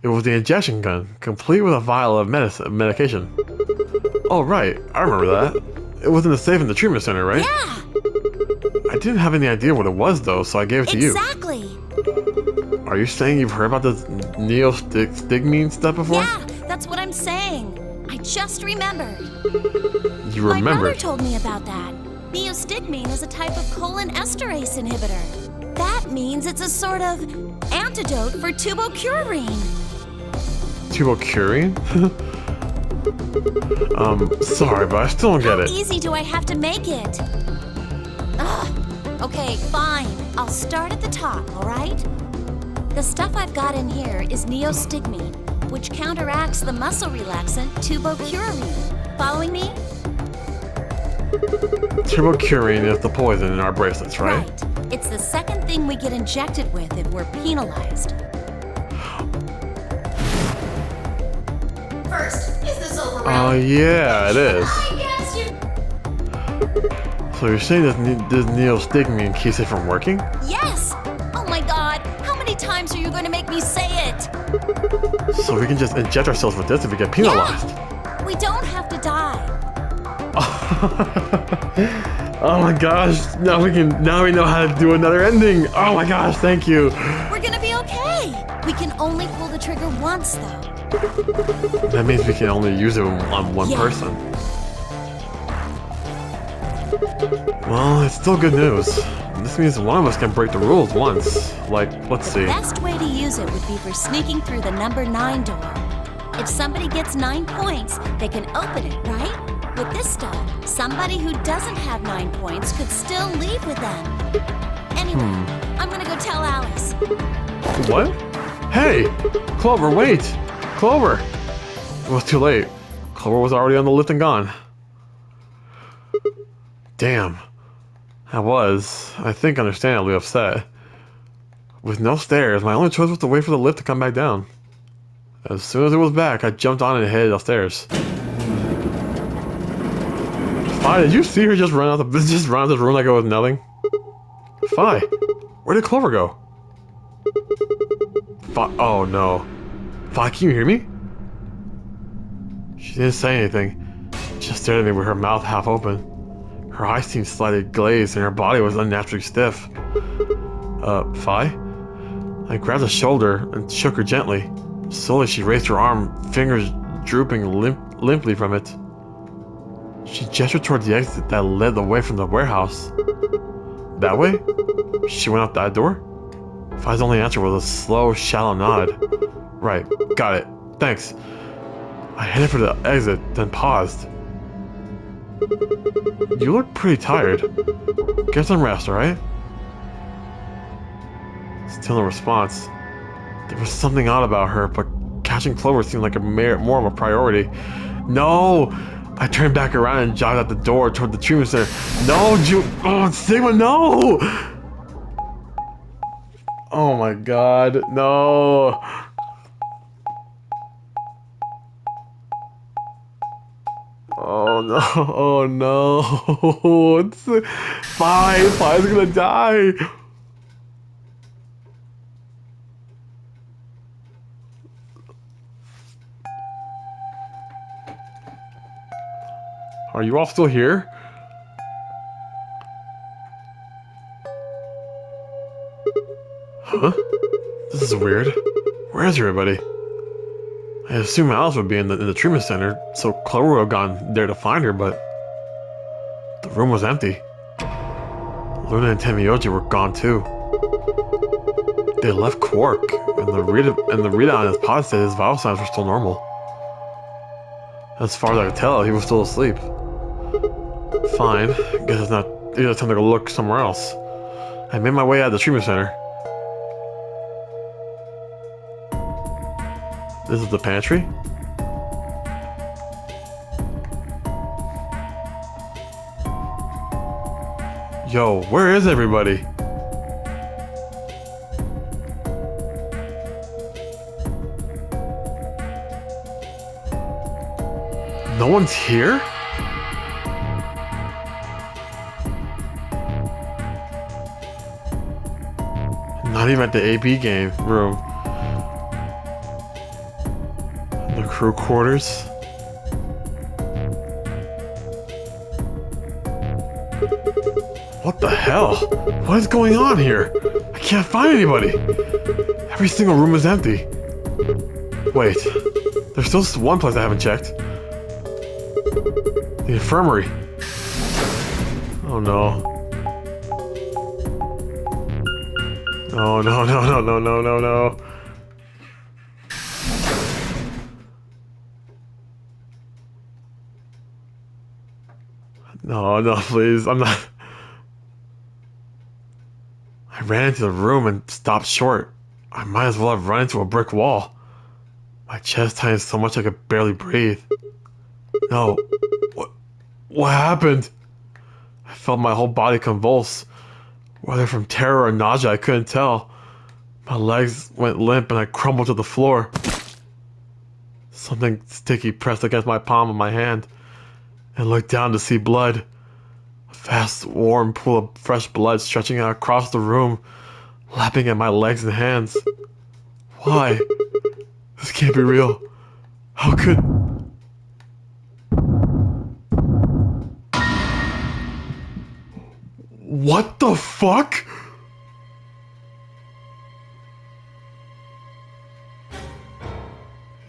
It was the injection gun, complete with a vial of medication. Oh right, I remember that. It was in the safe in the treatment center, right? Yeah, I didn't have any idea what it was though, so I gave it to you. exactly. Are you saying you've heard about this neostigmine stuff before? Yeah, that's what I'm saying. I just remembered. You My brother remembered. told me about that. Neostigmine is a type of cholinesterase inhibitor. That means it's a sort of antidote for tubocurine. Tubocurine? Sorry, but I still don't get How it. easy do I have to make it? Ugh. Okay, fine. I'll start at the top, all right? The stuff I've got in here is neostigmine, which counteracts the muscle relaxant tubocurine. Following me? Tubocurine is the poison in our bracelets, right? It's the second thing we get injected with if we're penalized. First, is this over? Oh yeah, it is. I guess you. So you're saying this neostigmine keeps it from working? Yes! Oh my god, how many times are you going to make me say it? So we can just inject ourselves with this if we get penalized. Yeah. We don't have to die. Oh my gosh! Now we know how to do another ending. Oh my gosh! Thank you. We're gonna be okay. We can only pull the trigger once, though. That means we can only use it on one Yeah. person. Well, it's still good news. This means one of us can break the rules once. Like, let's see. Best way to use it would be for sneaking through the number 9 door. If somebody gets 9 points, they can open it, right? With this stuff, somebody who doesn't have 9 points could still leave with them. Anyway, I'm gonna go tell Alice. What? Hey! Clover, wait! Clover! It was too late. Clover was already on the lift and gone. Damn. I was, I think, understandably upset. With no stairs, my only choice was to wait for the lift to come back down. As soon as it was back, I jumped on and headed upstairs. Fine, did you see her just run out of this room like it was nothing? Fi, where did Clover go? Fi, oh no. Fi, can you hear me? She didn't say anything. Just stared at me with her mouth half open. Her eyes seemed slightly glazed and her body was unnaturally stiff. Fi? I grabbed her shoulder and shook her gently. Slowly she raised her arm, fingers drooping limply from it. She gestured toward the exit that led away from the warehouse. That way? She went out that door? Fi's only answer was a slow, shallow nod. Right, got it. Thanks. I headed for the exit, then paused. You look pretty tired. Get some rest, alright? Still no response. There was something odd about her, but catching Clover seemed like more of a priority. No! I turned back around and jogged out the door toward the treatment center. No, oh, Sigma, no! Oh my god, no! Oh no, oh no. It's Fi's gonna die. Are you all still here? Huh? This is weird. Where is everybody? I assume Alice would be in the treatment center, so Clover would have gone there to find her, but the room was empty. Luna and Tenmyoji were gone too. They left Quark, and the readout on his pod said his vital signs were still normal. As far as I could tell, he was still asleep. Fine, guess it's time to go look somewhere else. I made my way out of the treatment center. This is the pantry? Yo, where is everybody? No one's here? Not even at the AP game room. The crew quarters. What the hell? What is going on here? I can't find anybody. Every single room is empty. Wait, there's still one place I haven't checked. The infirmary. Oh no. Oh no, no, no, no, no, no, no. No, no, please, I'm not. I ran into the room and stopped short. I might as well have run into a brick wall. My chest tightened so much I could barely breathe. No. What happened? I felt my whole body convulse. Whether from terror or nausea, I couldn't tell. My legs went limp and I crumbled to the floor. Something sticky pressed against my palm of my hand. And looked down to see blood. A vast, warm pool of fresh blood stretching out across the room, lapping at my legs and hands. Why? This can't be real. How could... What the fuck?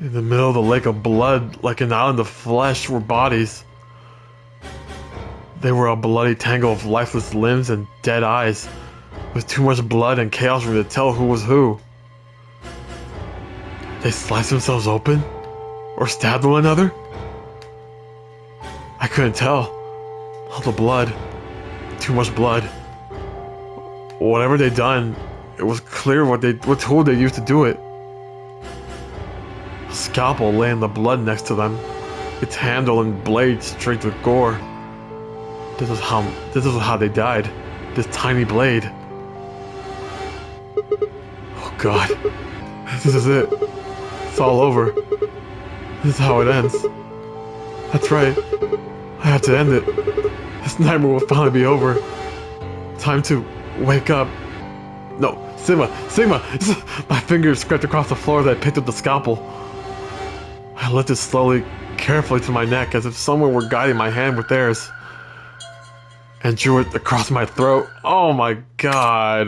In the middle of the lake of blood, like an island of flesh, were bodies. They were a bloody tangle of lifeless limbs and dead eyes, with too much blood and chaos for me to tell who was who. They sliced themselves open? Or stabbed one another? I couldn't tell. All the blood. Too much blood. Whatever they'd done, it was clear what tool they used to do it. A scalpel lay in the blood next to them, its handle and blade streaked with gore. This was how they died. This tiny blade. Oh god. This is it. It's all over. This is how it ends. That's right. I have to end it. This nightmare will finally be over. Time to Wake up. No, Sigma! Sigma! My fingers scraped across the floor as I picked up the scalpel. I lifted slowly, carefully to my neck as if someone were guiding my hand with theirs. And drew it across my throat. Oh my god.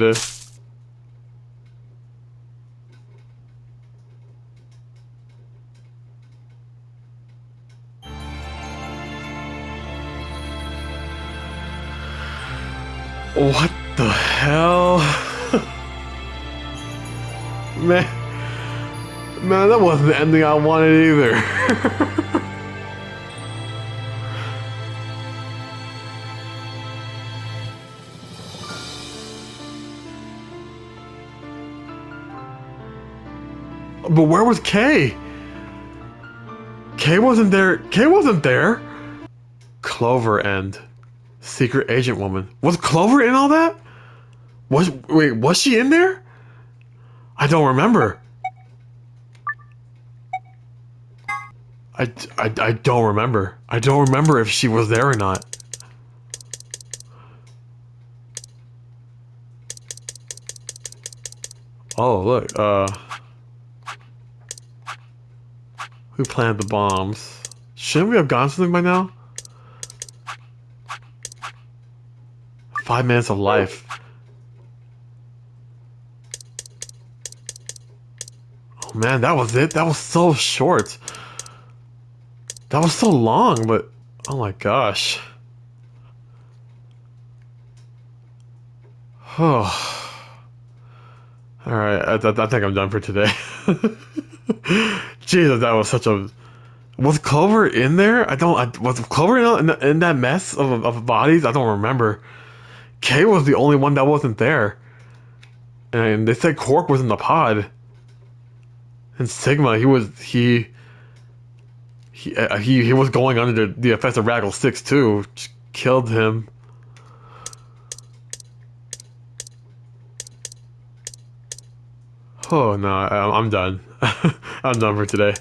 What the hell? Man, that wasn't the ending I wanted either. But where was Kay? Kay wasn't there. Kay wasn't there. Clover and secret agent woman. Was Clover in all that? Was she in there? I don't remember. I don't remember. I don't remember if she was there or not. Oh, look, who planted the bombs? Shouldn't we have gotten something by now? 5 minutes of life. Oh man, that was it? That was so short. That was so long, but oh my gosh. Oh. Alright, I think I'm done for today. Jesus, that was such a... Was Clover in there? Was Clover in that mess of bodies? I don't remember. Kay was the only one that wasn't there. And they said Quark was in the pod. And Sigma, he was going under the effects of Radical 6 too, which killed him. Oh no, I'm done. I'm done for today.